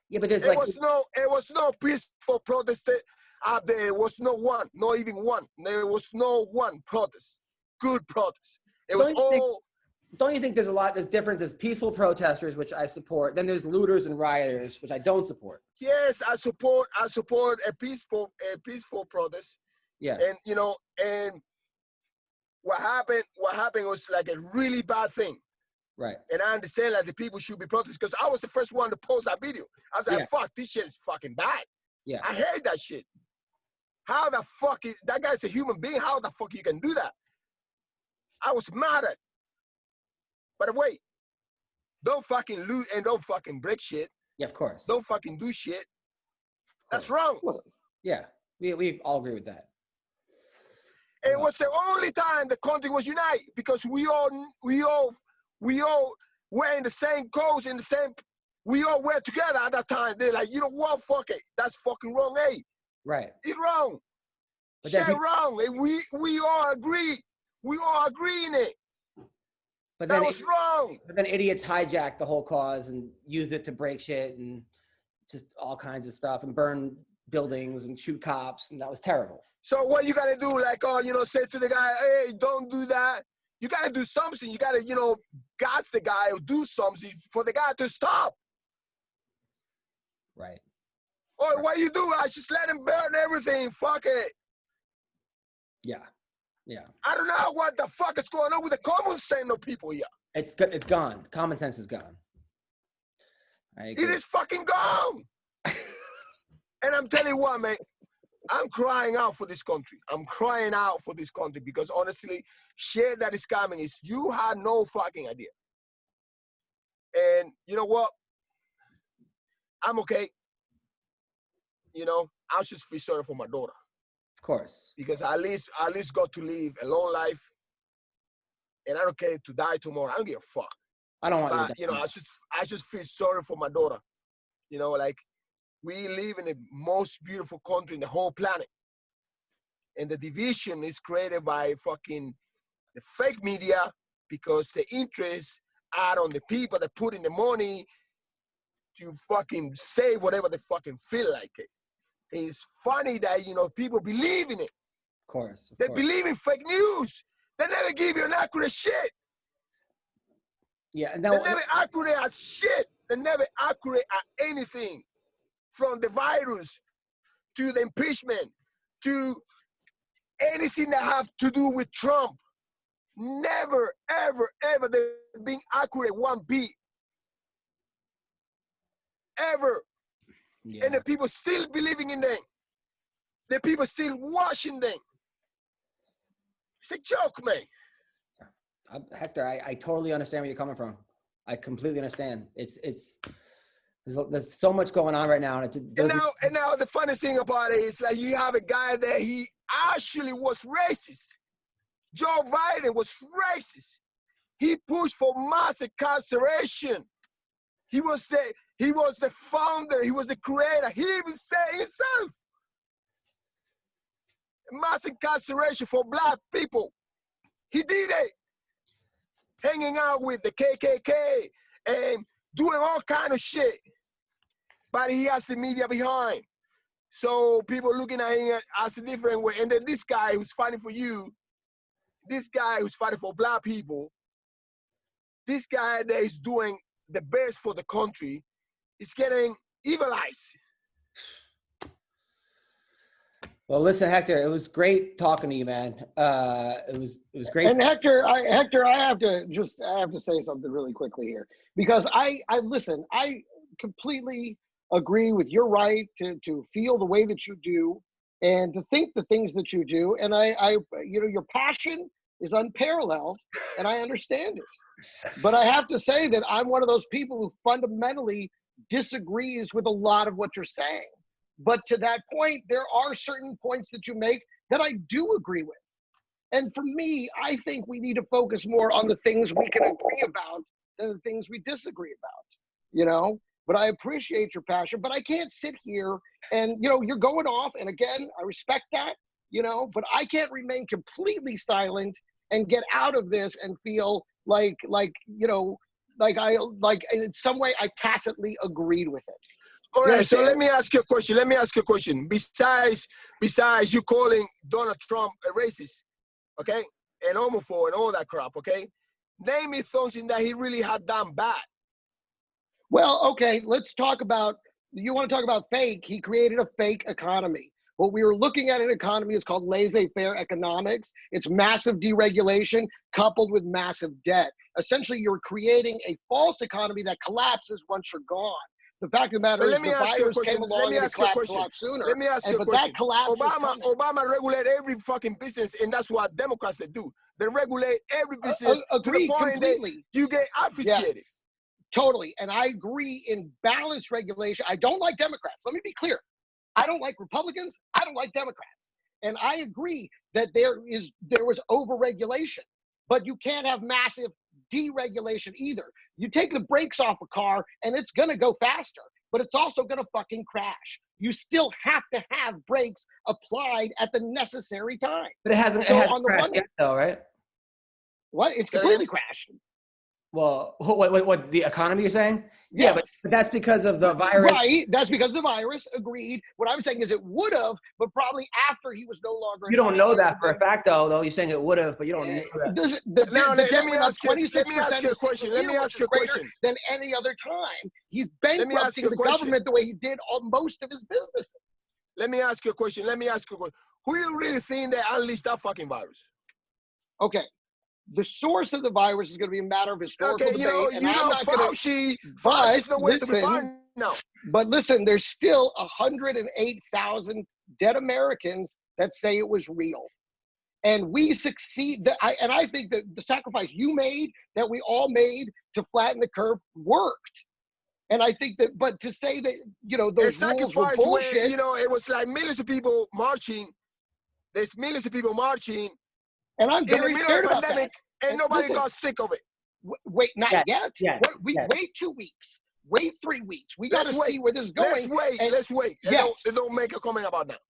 Yeah, but there's it was no peaceful protest out there. There was no one, not even one. There was no one protest. Good protest. It was all. Don't you think there's difference? There's peaceful protesters, which I support. Then there's looters and rioters, which I don't support. Yes, I support a peaceful protest. Yeah. And and what happened was like a really bad thing. Right. And I understand that the people should be protesting because I was the first one to post that video. I was like, fuck, this shit is fucking bad. Yeah. I hate that shit. How the fuck is that guy's a human being? How the fuck you can do that? I was mad at. But wait, don't fucking loot and don't fucking break shit. Yeah, of course. Don't fucking do shit. That's wrong. Yeah, we all agree with that. And it was the only time the country was united because we all were in the same clothes, we all were together at that time. They're like, what, fuck it. That's fucking wrong, eh? Right. It's wrong. Shit wrong. And we all agree. We all agree in it. But that was wrong. But then idiots hijack the whole cause and use it to break shit and just all kinds of stuff and burn buildings and shoot cops, and that was terrible. So what you gotta do, like, say to the guy, hey, don't do that. You gotta do something. You gotta, gas the guy or do something for the guy to stop. Right. Or what you do? I just let him burn everything. Fuck it. Yeah. Yeah. I don't know what the fuck is going on with the common sense of people here. It's gone. Common sense is gone. It is fucking gone. And I'm telling you what, man. I'm crying out for this country. I'm crying out for this country because honestly, shit that is coming is you had no fucking idea. And you know what? I'm okay. You know, I just feel sorry for my daughter. Of course. Because at least got to live a long life. And I don't care to die tomorrow. I don't give a fuck. I don't want But, you know, I just feel sorry for my daughter. You know, like, we live in the most beautiful country in the whole planet. And the division is created by fucking the fake media because the interests are on the people that put in the money to fucking say whatever they fucking feel like it. It's funny that, you know, people believe in it. Of course. They believe in fake news. They never give you an accurate shit. Yeah. They're never accurate at shit. They're never accurate at anything. From the virus to the impeachment to anything that have to do with Trump. Never, ever, ever they're being accurate one bit. Ever. Yeah. And the people still believing in them. The people still watching them. It's a joke, man. Hector, I totally understand where you're coming from. I completely understand. There's so much going on right now. And now the funny thing about it is like you have a guy that he actually was racist. Joe Biden was racist. He pushed for mass incarceration. He was the founder. He was the creator. He even said himself. Mass incarceration for black people. He did it. Hanging out with the KKK and doing all kind of shit. But he has the media behind. So people looking at him as a different way. And then this guy who's fighting for you, this guy who's fighting for black people, this guy that is doing the best for the country is getting evilized. Well, listen, Hector, it was great talking to you, man. It was great. And Hector, I have to say something really quickly here because I listen. I completely agree with your right to feel the way that you do and to think the things that you do. And I you know, your passion is unparalleled, and I understand it. But I have to say that I'm one of those people who fundamentally disagrees with a lot of what you're saying. But to that point, there are certain points that you make that I do agree with. And for me, I think we need to focus more on the things we can agree about than the things we disagree about, you know? But I appreciate your passion, but I can't sit here and, you know, you're going off. And again, I respect that, you know, but I can't remain completely silent and get out of this and feel like, you know, like in some way I tacitly agreed with it. All right, so let me ask you a question. Besides you calling Donald Trump a racist, okay, and homophobe and all that crap, okay, name me something that he really had done bad. Well, okay, let's talk about, you want to talk about fake, he created a fake economy. What we were looking at in economy is called laissez-faire economics. It's massive deregulation coupled with massive debt. Essentially, you're creating a false economy that collapses once you're gone. The fact of the matter is the virus came along and it collapsed a lot sooner. Let me ask you a question. Obama regulate every fucking business, and that's what Democrats do. They regulate every business agreed, to the point that you get obfuscated. Yes, totally, and I agree in balanced regulation. I don't like Democrats. Let me be clear. I don't like Republicans. I don't like Democrats. And I agree that there was overregulation, but you can't have massive deregulation either. You take the brakes off a car and it's gonna go faster, but it's also gonna fucking crash. You still have to have brakes applied at the necessary time. But it hasn't crashed yet though, right? What? It's completely crashed. Well, what the economy you're saying? Yes. Yeah, but that's because of the virus. Right, that's because of the virus, agreed. What I'm saying is it would have, but probably after he was no longer. You don't know that for a fact, though. You're saying it would have, but you don't know that. Let me ask you a question. Let me ask you a question. Than any other time. He's bankrupting the government the way he did on most of his businesses. Let me ask you a question. Who you really think that unleashed that fucking virus? Okay. The source of the virus is going to be a matter of historical debate. And I'm not Fauci is nowhere to be found now. But listen, there's still 108,000 dead Americans that say it was real. And we succeed. And I think that the sacrifice you made, that we all made to flatten the curve, worked. And I think that, but to say that, you know, those rules were bullshit. Where, you know, it was like millions of people marching. There's millions of people marching. And I'm very scared about pandemic, that. And nobody got sick of it. Wait, not yet. Yes. Wait 2 weeks. Wait 3 weeks. We got to see where this is going. Let's wait. Yes. They don't make a comment about that.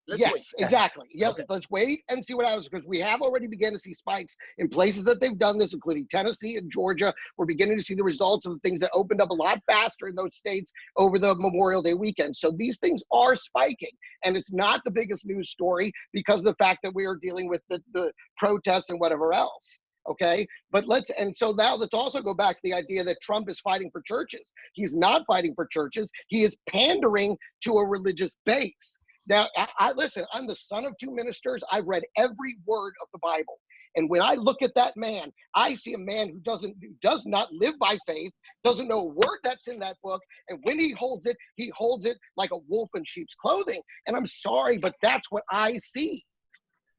Let's wait. Exactly. Yeah, okay. Let's wait and see what happens, because we have already begun to see spikes in places that they've done this, including Tennessee and Georgia. We're beginning to see the results of the things that opened up a lot faster in those states over the Memorial Day weekend. So these things are spiking, and it's not the biggest news story because of the fact that we are dealing with the protests and whatever else. Okay, but so now let's also go back to the idea that Trump is fighting for churches. He's not fighting for churches. He is pandering to a religious base. Now, I listen, I'm the son of 2 ministers. I've read every word of the Bible. And when I look at that man, I see a man who does not live by faith, doesn't know a word that's in that book. And when he holds it like a wolf in sheep's clothing. And I'm sorry, but that's what I see.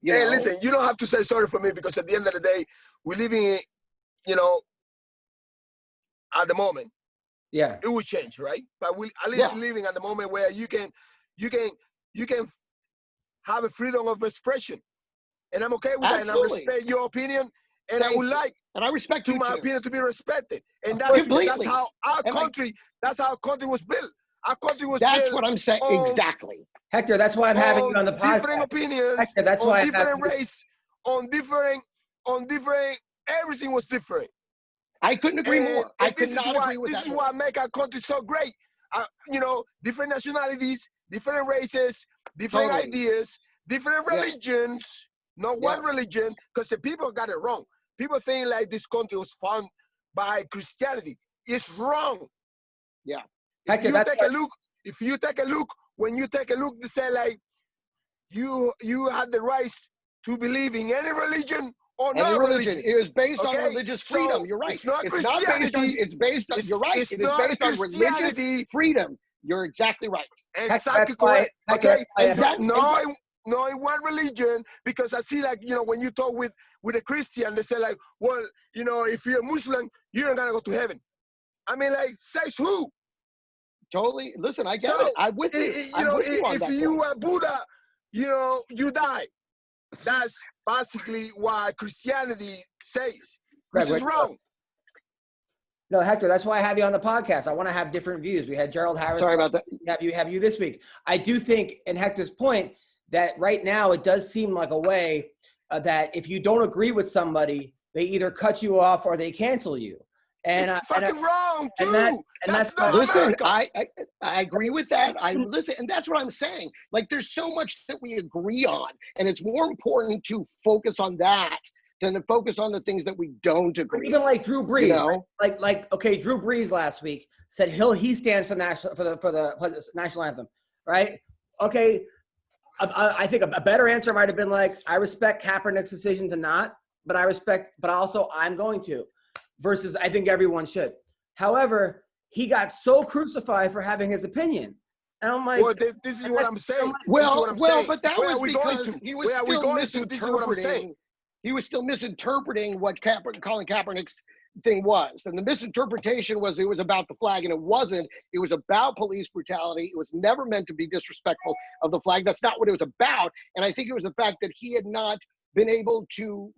Hey, listen, you don't have to say sorry for me, because at the end of the day, we're living, you know, at the moment. Yeah. It will change, right? But we at least living at the moment where you can have a freedom of expression, and I'm okay with that, and I respect your opinion, and I would like, and I respect my opinion to be respected, and that's how our country was built. Our country was built. That's what I'm saying. Exactly, Hector. That's why I'm having you on the podcast. Different opinions, Hector, that's why different race, on different. Everything was different. I couldn't agree more. I could not agree with that. This is what make our country so great. You know, different nationalities, different races, different ideas, different religions, not one religion, because the people got it wrong. People think like this country was found by Christianity. It's wrong. Yeah. If you take a look, when you take a look, they say like, you had the right to believe in any religion or any not religion. It is based on religious freedom. So you're right. It's not Christianity. It's based on, you're right. It is based on religious freedom. You're exactly right. Exactly correct. Okay. Not in one religion, because I see, like, you know, when you talk with a Christian, they say like, well, you know, if you're a Muslim, you're not gonna go to heaven. I mean, like, says who? Totally. Listen, I get it. I'm with you. You know, if you are Buddha, you know, you die. That's basically why Christianity says, which is wrong. No, Hector, that's why I have you on the podcast. I want to have different views. We had Gerald Harris. Sorry about that. Have you this week. I do think, in Hector's point, that right now it does seem like a way that if you don't agree with somebody, they either cut you off or they cancel you. And it's fucking wrong, too. That's not listen, I agree with that. Listen, and that's what I'm saying. Like, there's so much that we agree on, and it's more important to focus on that than to focus on the things that we don't agree. Even like Drew Brees, you know? like okay, Drew Brees last week said he stands for the national anthem, right? Okay, I think a better answer might have been like, I respect Kaepernick's decision to not, but also I'm going to. Versus, I think everyone should. However, he got so crucified for having his opinion. And I'm like, well, this is what I'm saying. Well, but that was because he was still misinterpreting. He was still misinterpreting what Colin Kaepernick's thing was. And the misinterpretation was it was about the flag, and it wasn't. It was about police brutality. It was never meant to be disrespectful of the flag. That's not what it was about. And I think it was the fact that he had not been able to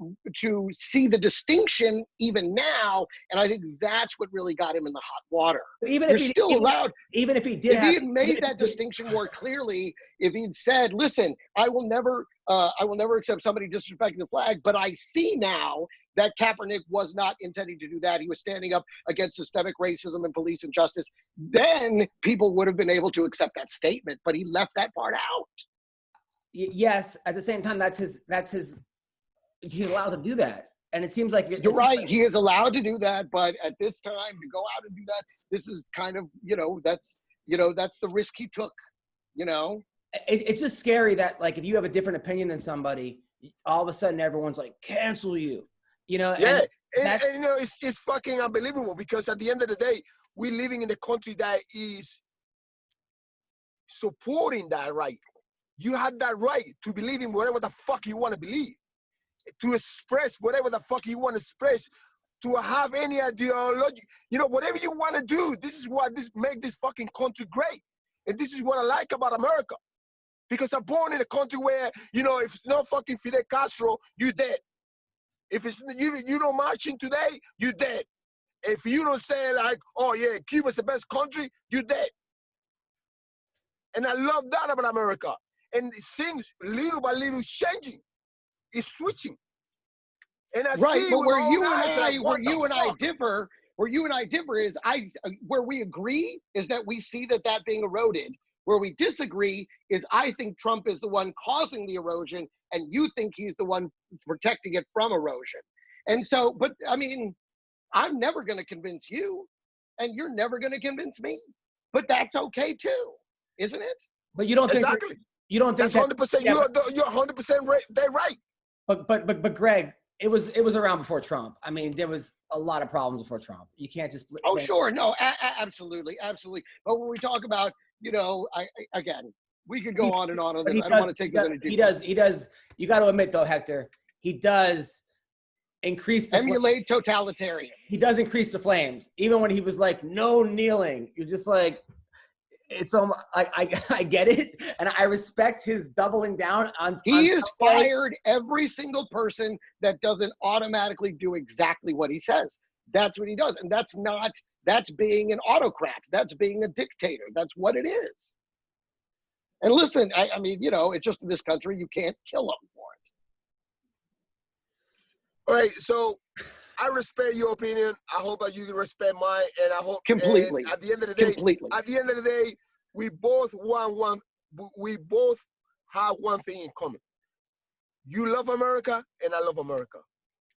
see the distinction even now, and I think that's what really got him in the hot water. Even if he had made that distinction more clearly, if he'd said, "Listen, I will never accept somebody disrespecting the flag," but I see now that Kaepernick was not intending to do that. He was standing up against systemic racism and police injustice. Then people would have been able to accept that statement, but he left that part out. Yes, at the same time, he's allowed to do that. And it seems like you're right. He is allowed to do that, but at this time to go out and do that, this is kind of, that's the risk he took, It's just scary that, like, if you have a different opinion than somebody, all of a sudden everyone's like, cancel you, Yeah. And it's fucking unbelievable, because at the end of the day, we're living in a country that is supporting that right. You had that right to believe in whatever the fuck you want to believe, to express whatever the fuck you want to express, to have any ideology. You know, whatever you want to do, this is what make this fucking country great. And this is what I like about America. Because I'm born in a country where, you know, if it's not fucking Fidel Castro, you're dead. If it's you don't march in today, you're dead. If you don't say like, oh yeah, Cuba's the best country, you're dead. And I love that about America. And things little by little is changing. It's switching. And I Right, see but with where my you own and eyes, I, like, what the fuck? where you and I differ is where we agree is that we see that being eroded. Where we disagree is I think Trump is the one causing the erosion, and you think he's the one protecting it from erosion. And so, but I mean, I'm never going to convince you, and you're never going to convince me. But that's okay too, isn't it? But you don't think Exactly. you don't think that's 100%. Yeah, you're 100% right. They're right. But Greg, it was around before Trump. I mean, there was a lot of problems before Trump. You can't just. Oh, sure, no, absolutely. But when we talk about, you know, again, we could go on and on this. I don't want to take this into detail. He does. You got to admit though, Hector, he does increase the emulate totalitarian. He does increase the flames, even when he was like, no kneeling. You're just like, it's I get it, and I respect his doubling down on. He is fired every single person that doesn't automatically do exactly what he says. That's what he does, and that's being an autocrat. That's being a dictator. That's what it is. And listen, I mean, you know, it's just in this country, you can't kill them for it. All right, so I respect your opinion. I hope that you can respect mine, and I hope completely. At the end of the day, we both have one thing in common. You love America, and I love America.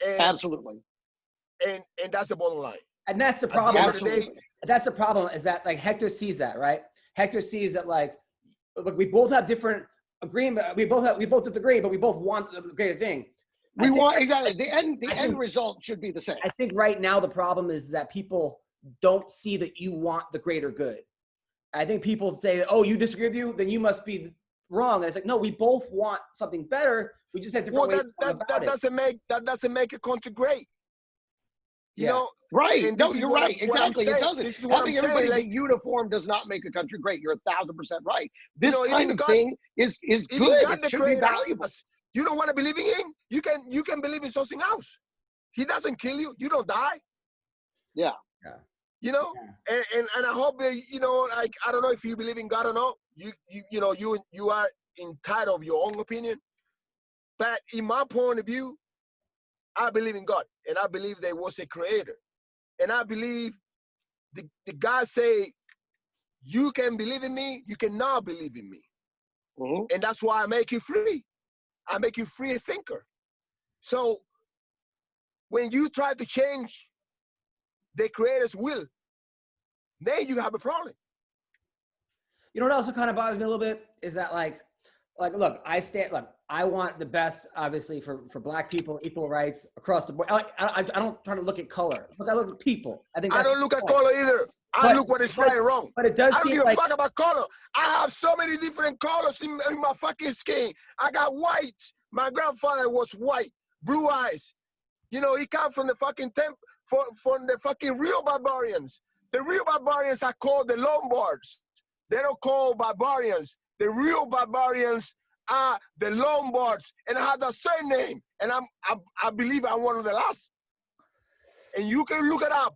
And, absolutely. And that's the bottom line. And that's the problem. Absolutely. That's the problem, is that like Hector sees that, right? Hector sees that like we both have different agreement. We both disagree, but we both want the greater thing. Exactly. The end result should be the same. I think right now the problem is that people don't see that you want the greater good. I think people say, oh, you disagree with you, then you must be wrong. And it's like, no, we both want something better. We just have different ways that doesn't make a country great. You know? Right. No, you're right. Exactly. It doesn't. This is what Having I'm everybody saying, be uniform does not make a country great. You're 1,000% right. This kind of thing is good. It should be valuable. You don't want to believe in him? You can believe in something else. He doesn't kill you. You don't die. Yeah. You know, and I hope that, you know, like, I don't know if you believe in God or not. You know, you are entitled of your own opinion. But in my point of view, I believe in God, and I believe there was a creator. And I believe the God say, you can believe in me, you cannot believe in me. Mm-hmm. And that's why I make you free. I make you free thinker. So when you try to change the creator's will, then you have a problem. You know what also kind of bothers me a little bit is that like look, I want the best, obviously, for Black people, equal rights across the board. I don't try to look at color, but I look at people. I don't look at color either. I look what is right and wrong. But it does I don't seem give like a fuck about color. I have so many different colors in my fucking skin. I got white. My grandfather was white, blue eyes. You know, he come from the fucking from the fucking real barbarians. The real barbarians are called the Lombards. They don't call barbarians. The real barbarians are the Lombards, and I have the same name. And I believe I'm one of the last. And you can look it up.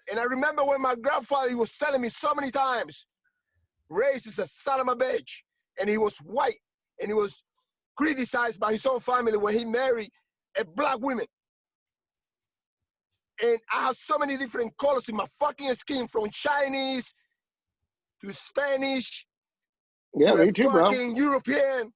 And I remember when my grandfather was telling me so many times, race is a son of a bitch. And he was white, and he was criticized by his own family when he married a Black woman. And I have so many different colors in my fucking skin, from Chinese to Spanish, yeah, me too, bro. Fucking European,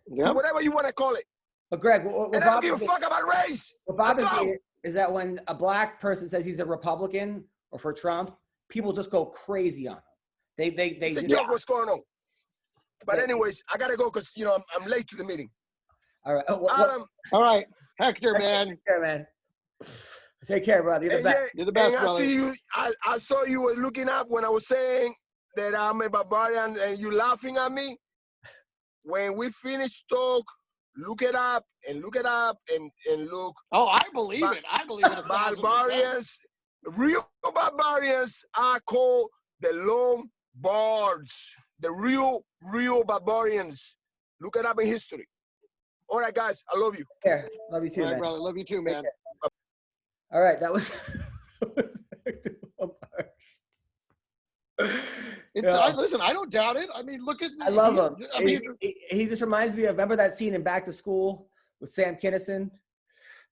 to whatever you want to call it. But Greg, and I don't give a fuck about race. What bothers me is that when a Black person says he's a Republican or for Trump, people just go crazy on him. It's a joke what's going on. But anyways, I gotta go because, you know, I'm late to the meeting. All right. All right, Hector, man. Take care, man. Take care, brother. You're the best. You're the best, brother. I see you. I saw you were looking up when I was saying that I'm a barbarian, and you laughing at me. when we finish talk, look it up and look look. Oh, I believe it. I believe it 1,000%. Barbarians, real barbarians are called the Lombards. The real barbarians. Look it up in history. All right, guys, I love you. Yeah, love you too, All right, man. brother. Love you too, man. All right, that was. Listen, I don't doubt it. I mean, look at. I love him. I mean, he just reminds me of, remember that scene in Back to School with Sam Kinison?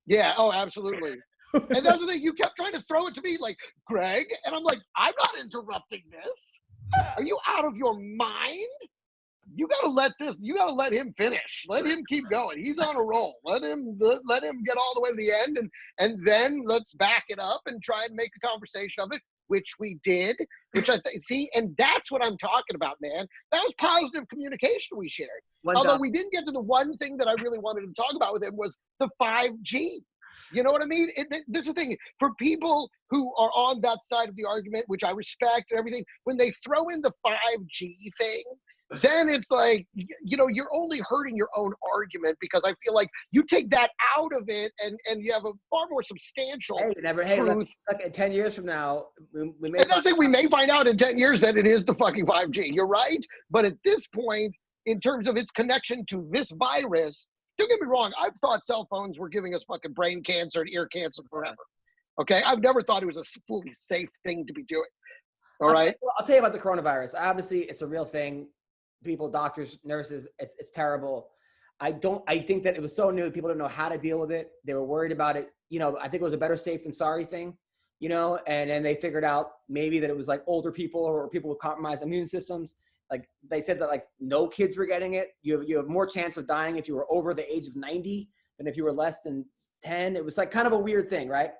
yeah. Oh, absolutely. And that's the thing. You kept trying to throw it to me, like, Greg, and I'm like, I'm not interrupting this. Are you out of your mind? You gotta let him finish. Let him keep going. He's on a roll. Let him get all the way to the end, and then let's back it up and try and make a conversation of it, which we did. Which I see, and that's what I'm talking about, man. That was positive communication we shared. Although we didn't get to the one thing that I really wanted to talk about with him was the 5G. You know what I mean? This is the thing. For people who are on that side of the argument, which I respect and everything, when they throw in the 5G thing, then it's like, you know, you're only hurting your own argument, because I feel like you take that out of it and you have a far more substantial truth. Like 10 years from now, we may we may find out in 10 years that it is the fucking 5G. You're right. But at this point, in terms of its connection to this virus, don't get me wrong, I've thought cell phones were giving us fucking brain cancer and ear cancer forever. Okay? I've never thought it was a fully safe thing to be doing. All right? I'll tell you about the coronavirus. Obviously, it's a real thing. People, doctors, nurses, it's terrible. I think that it was so new, people didn't know how to deal with it. They were worried about it. You know, I think it was a better safe than sorry thing, you know, and then they figured out maybe that it was like older people or people with compromised immune systems. Like they said that like no kids were getting it. You have more chance of dying if you were over the age of 90 than if you were less than 10. It was like kind of a weird thing, right?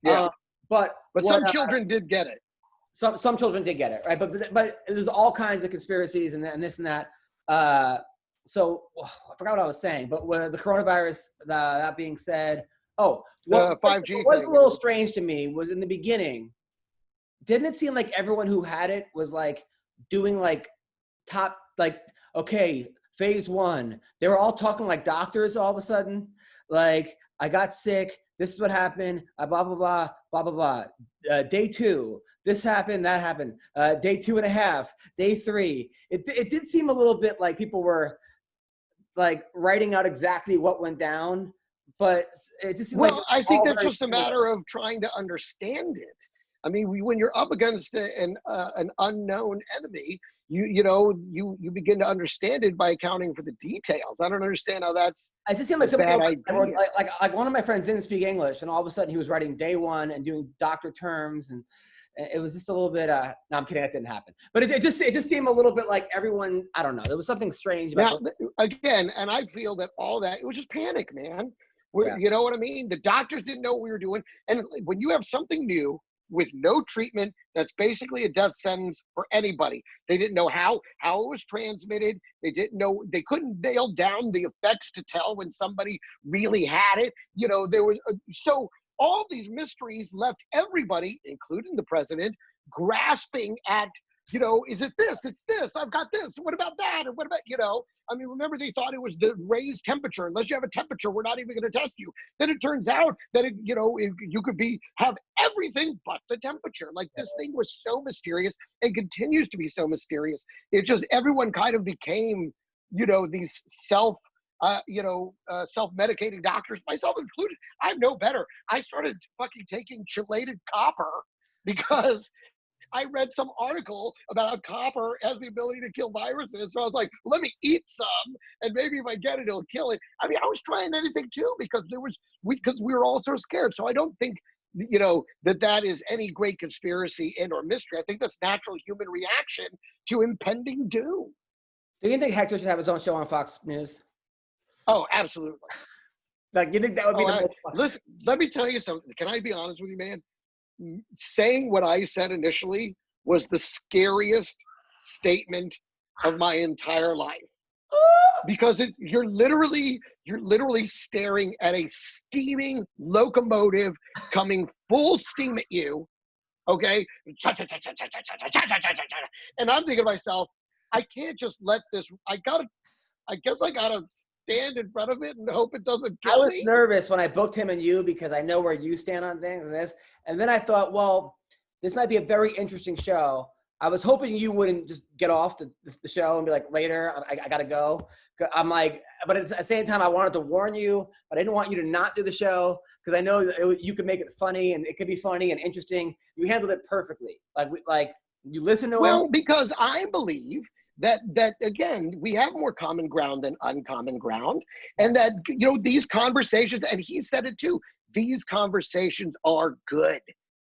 Yeah. But some children did get it. Some children did get it, right? But there's all kinds of conspiracies and this and that. So I forgot what I was saying. But with the coronavirus, that being said, what 5G was a little strange to me was in the beginning, didn't it seem like everyone who had it was like doing like okay, phase 1. They were all talking like doctors all of a sudden. Like, I got sick. This is what happened. Blah, blah, blah, blah, blah, blah. Day 2. This happened, that happened. Day 2.5, day 3. It did seem a little bit like people were like writing out exactly what went down, but it just seemed I think that's just a matter of trying to understand it. I mean, when you're up against an unknown enemy, you begin to understand it by accounting for the details. I don't understand how that's. I just seemed like somebody like one of my friends didn't speak English, and all of a sudden he was writing day 1 and doing doctor terms, and it was just a little bit. No, I'm kidding. That didn't happen. But it just seemed a little bit like everyone. I don't know. There was something strange about. Now, again, and I feel that all that it was just panic, man. You know what I mean? The doctors didn't know what we were doing, and when you have something new with no treatment, that's basically a death sentence for anybody. They didn't know how it was transmitted. They didn't know. They couldn't nail down the effects to tell when somebody really had it. You know, there was so. All these mysteries left everybody, including the president, grasping at, is it this? It's this. I've got this. What about that? And what about, I mean, remember they thought it was the raised temperature. Unless you have a temperature, we're not even going to test you. Then it turns out that, you could have everything but the temperature. Like, this thing was so mysterious and continues to be so mysterious. It just, everyone kind of became, these self-medicating doctors, myself included. I'm no better. I started fucking taking chelated copper because I read some article about how copper has the ability to kill viruses. So I was like, let me eat some, and maybe if I get it, it'll kill it. I mean, I was trying anything too because we were all so scared. So I don't think that is any great conspiracy and or mystery. I think that's natural human reaction to impending doom. Do you think Hector should have his own show on Fox News? Oh, absolutely. Like, you think that would be the most fun? Listen, let me tell you something. Can I be honest with you, man? Saying what I said initially was the scariest statement of my entire life. Because you're literally staring at a steaming locomotive coming full steam at you, okay? And I'm thinking to myself, I can't just let this, I gotta I guess I gotta stand in front of it and hope it doesn't I kill was me. nervous when I booked him and you because I know where you stand on things and this. And then I thought, well, this might be a very interesting show. I was hoping you wouldn't just get off the show and be like, later, I got to go. I'm like, but at the same time, I wanted to warn you, but I didn't want you to not do the show because I know that you could make it funny and it could be funny and interesting. You handled it perfectly. Like you listen to him. Well, because I believe that again, we have more common ground than uncommon ground, and that these conversations, and he said it too. These conversations are good.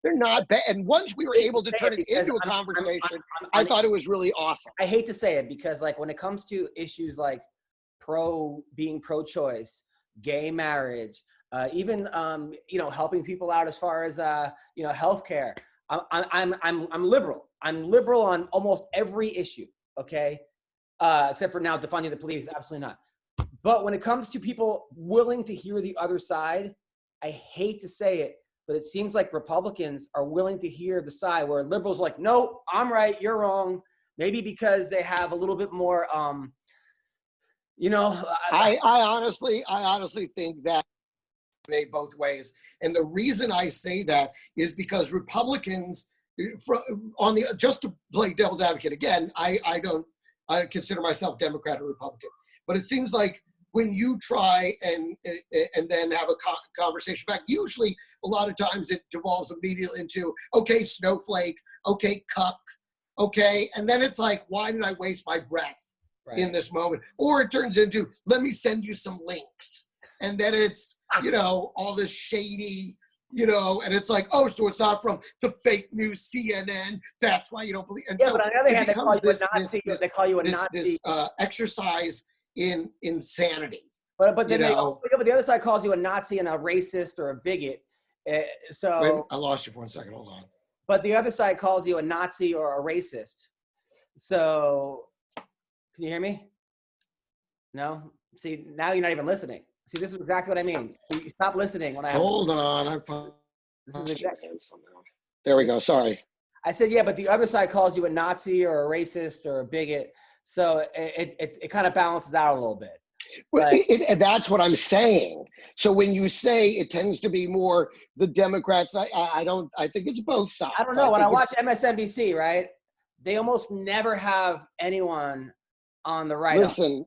They're not bad. And once we were able to turn it into a conversation, I thought it was really awesome. I hate to say it because, like, when it comes to issues like being pro-choice, gay marriage, even helping people out as far as healthcare, I'm liberal. I'm liberal on almost every issue. Okay, except for now defunding the police, absolutely not. But when it comes to people willing to hear the other side, I hate to say it, but it seems like Republicans are willing to hear the side where liberals are like, no, I'm right, you're wrong. Maybe because they have a little bit more, I honestly think that made both ways. And the reason I say that is because Republicans, just to play devil's advocate again, I consider myself Democrat or Republican, but it seems like when you try and then have a conversation back, usually a lot of times it devolves immediately into, okay, snowflake, okay, cuck, okay, and then it's like, why did I waste my breath in this moment? Or it turns into, let me send you some links, and then it's all this shady, and it's like, oh, so it's not from the fake news CNN. That's why you don't believe. And yeah, so but on the other hand, they call you a Nazi. They call you a Nazi. This exercise in insanity. But then but the other side calls you a Nazi and a racist or a bigot. So wait, I lost you for 1 second. Hold on. But the other side calls you a Nazi or a racist. So can you hear me? No? See, now you're not even listening. See, this is exactly what I mean. You stop listening when I have. Hold on. There we go. Sorry. I said, yeah, but the other side calls you a Nazi or a racist or a bigot. So it kind of balances out a little bit. Well, that's what I'm saying. So when you say it tends to be more the Democrats, I think it's both sides. I don't know. When I watch MSNBC, right, they almost never have anyone on the right. Listen,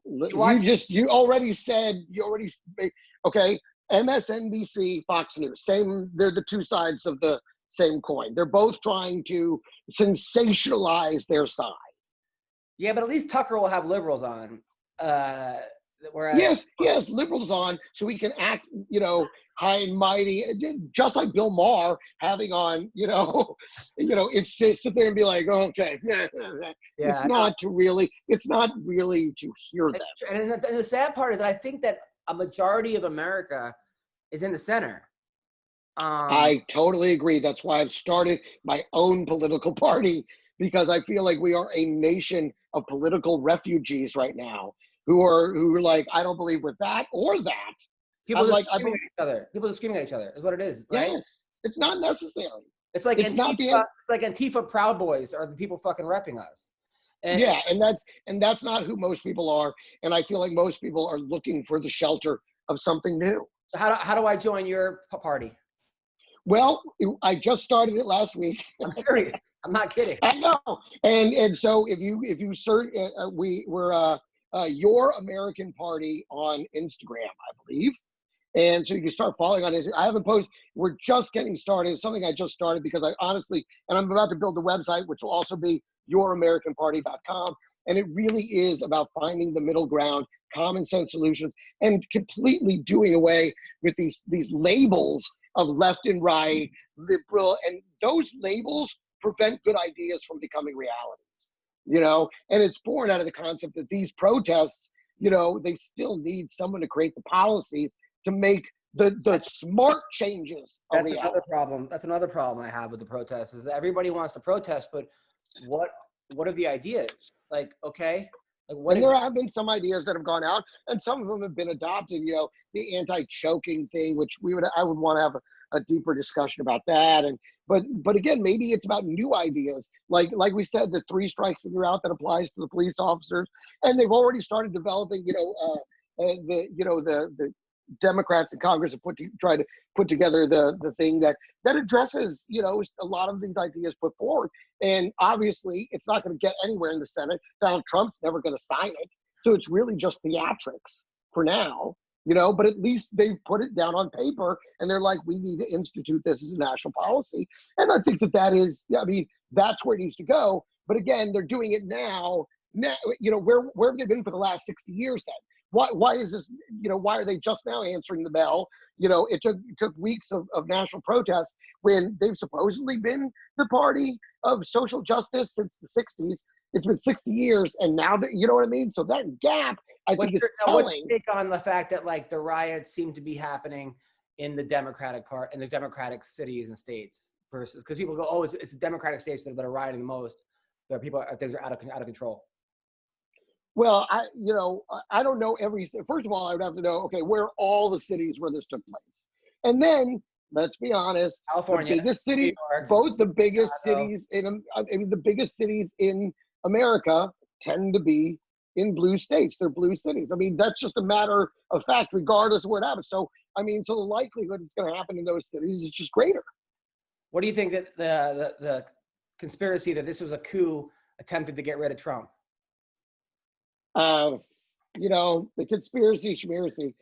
you already said, okay, MSNBC, Fox News, same, they're the two sides of the same coin. They're both trying to sensationalize their side. Yeah, but at least Tucker will have liberals on. Whereas, yes, liberals on, so we can act, high and mighty, just like Bill Maher having on, it's just sit there and be like, oh, okay, it's not really to hear that. And the sad part is, I think that a majority of America is in the center. I totally agree. That's why I've started my own political party, because I feel like we are a nation of political refugees right now who are like, I don't believe with that or that. People are screaming at each other. People are screaming at each other is what it is, right? Yes, it's not necessary. It's like Antifa, it's like Antifa Proud Boys are the people fucking repping us. And that's not who most people are. And I feel like most people are looking for the shelter of something new. So how do I join your party? Well, I just started it last week. I'm serious. I'm not kidding. I know. And so if you search, we're Your American Party on Instagram, I believe. And so you can start following on Instagram. I haven't posted. We're just getting started. It's something I just started because I honestly, and I'm about to build a website, which will also be youramericanparty.com. And it really is about finding the middle ground, common sense solutions, and completely doing away with these labels of left and right, liberal, and those labels prevent good ideas from becoming realities, and it's born out of the concept that these protests, they still need someone to create the policies to make the smart changes a reality. That's another problem I have with the protests is that everybody wants to protest, but what are the ideas? Like, okay. And there have been some ideas that have gone out, and some of them have been adopted. The anti-choking thing, which I would want to have a deeper discussion about that. And but again, maybe it's about new ideas, like we said, the 3 strikes and you're out that applies to the police officers, and they've already started developing, the Democrats in Congress have tried to put together the thing that addresses, a lot of these ideas put forward. And obviously, it's not going to get anywhere in the Senate. Donald Trump's never going to sign it. So it's really just theatrics for now, but at least they've put it down on paper and they're like, we need to institute this as a national policy. And I think that is, that's where it needs to go. But again, they're doing it now, where have they been for the last 60 years then? Why is this, why are they just now answering the bell? It took weeks of national protest when they've supposedly been the party of social justice since the 60s. It's been 60 years, and now that, you know what I mean? So that gap, I think, is telling. What's your take on the fact that, like, the riots seem to be happening in the Democratic cities and states versus, because people go, oh, it's the Democratic states that are rioting the most. There are people, things are out of control. Well, I don't know first of all, I would have to know, okay, where are all the cities where this took place? And then, let's be honest, California, the biggest city, York, both the biggest Chicago. cities the biggest cities in America tend to be in blue states. They're blue cities. That's just a matter of fact, regardless of what happens. So, so the likelihood it's going to happen in those cities is just greater. What do you think that the conspiracy that this was a coup attempted to get rid of Trump? The conspiracy schmiracy.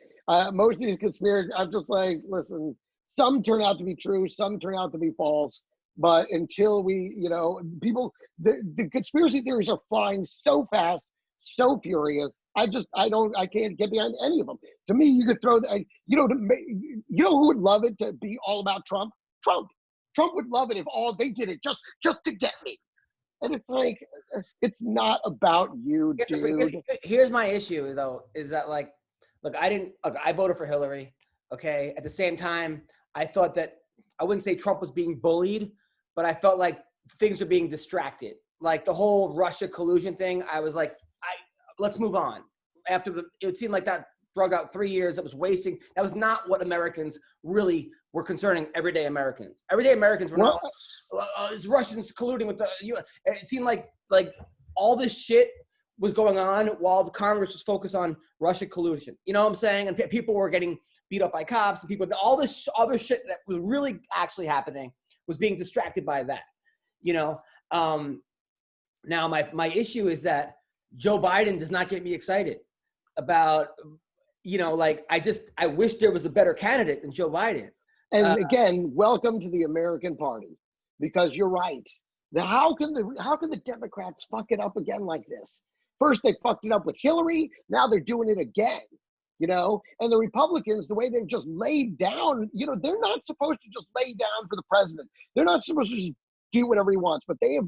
Most of these conspiracies, I'm just like, listen, some turn out to be true, some turn out to be false. But until we, people, the conspiracy theories are flying so fast, so furious. I can't get behind any of them. To me, you could throw who would love it to be all about Trump? Trump would love it if they did it just to get me. And it's like, it's not about you, dude. Here's my issue, though, is that, like, look, I voted for Hillary, okay? At the same time, I thought that, I wouldn't say Trump was being bullied, but I felt like things were being distracted. Like the whole Russia collusion thing, I was like, let's move on. It seemed like that drug out 3 years, that was wasting. That was not what Americans really were concerning everyday Americans. Everyday Americans were not, it's Russians colluding with the U.S. It seemed like all this shit was going on while the Congress was focused on Russia collusion. You know what I'm saying? And people were getting beat up by cops, and all this other shit that was really actually happening was being distracted by that. Now my issue is that Joe Biden does not get me excited about, I wish there was a better candidate than Joe Biden. And again, welcome to the American Party, because you're right. How can the Democrats fuck it up again like this? First they fucked it up with Hillary, now they're doing it again. And the Republicans, the way they've just laid down, they're not supposed to just lay down for the president. They're not supposed to just do whatever he wants, but they've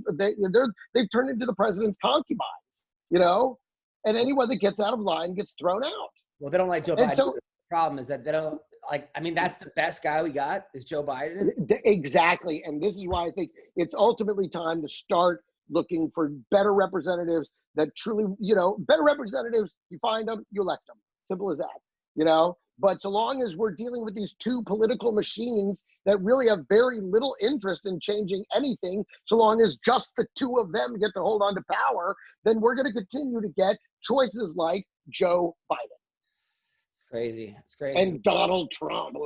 turned into the president's concubines, and anyone that gets out of line gets thrown out. Well, they don't like Joe Biden. So, the problem is that they don't like, that's the best guy we got is Joe Biden. Exactly. And this is why I think it's ultimately time to start looking for better representatives that truly, better representatives, you find them, you elect them. Simple as that, But so long as we're dealing with these two political machines that really have very little interest in changing anything, so long as just the two of them get to hold on to power, then we're going to continue to get choices like Joe Biden. It's crazy. It's crazy. And Donald Trump.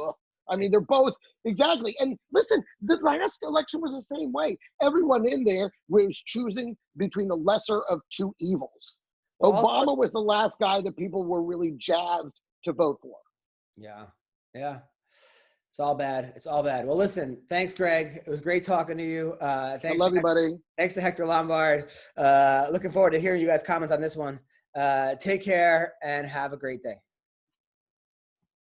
They're both, exactly. And listen, the last election was the same way. Everyone in there was choosing between the lesser of two evils. Obama was the last guy that people were really jazzed to vote for. Yeah. It's all bad. Well, listen, thanks, Greg. It was great talking to you. Thanks, I love you, buddy. Thanks to Hector Lombard. Looking forward to hearing you guys' comments on this one. Take care and have a great day.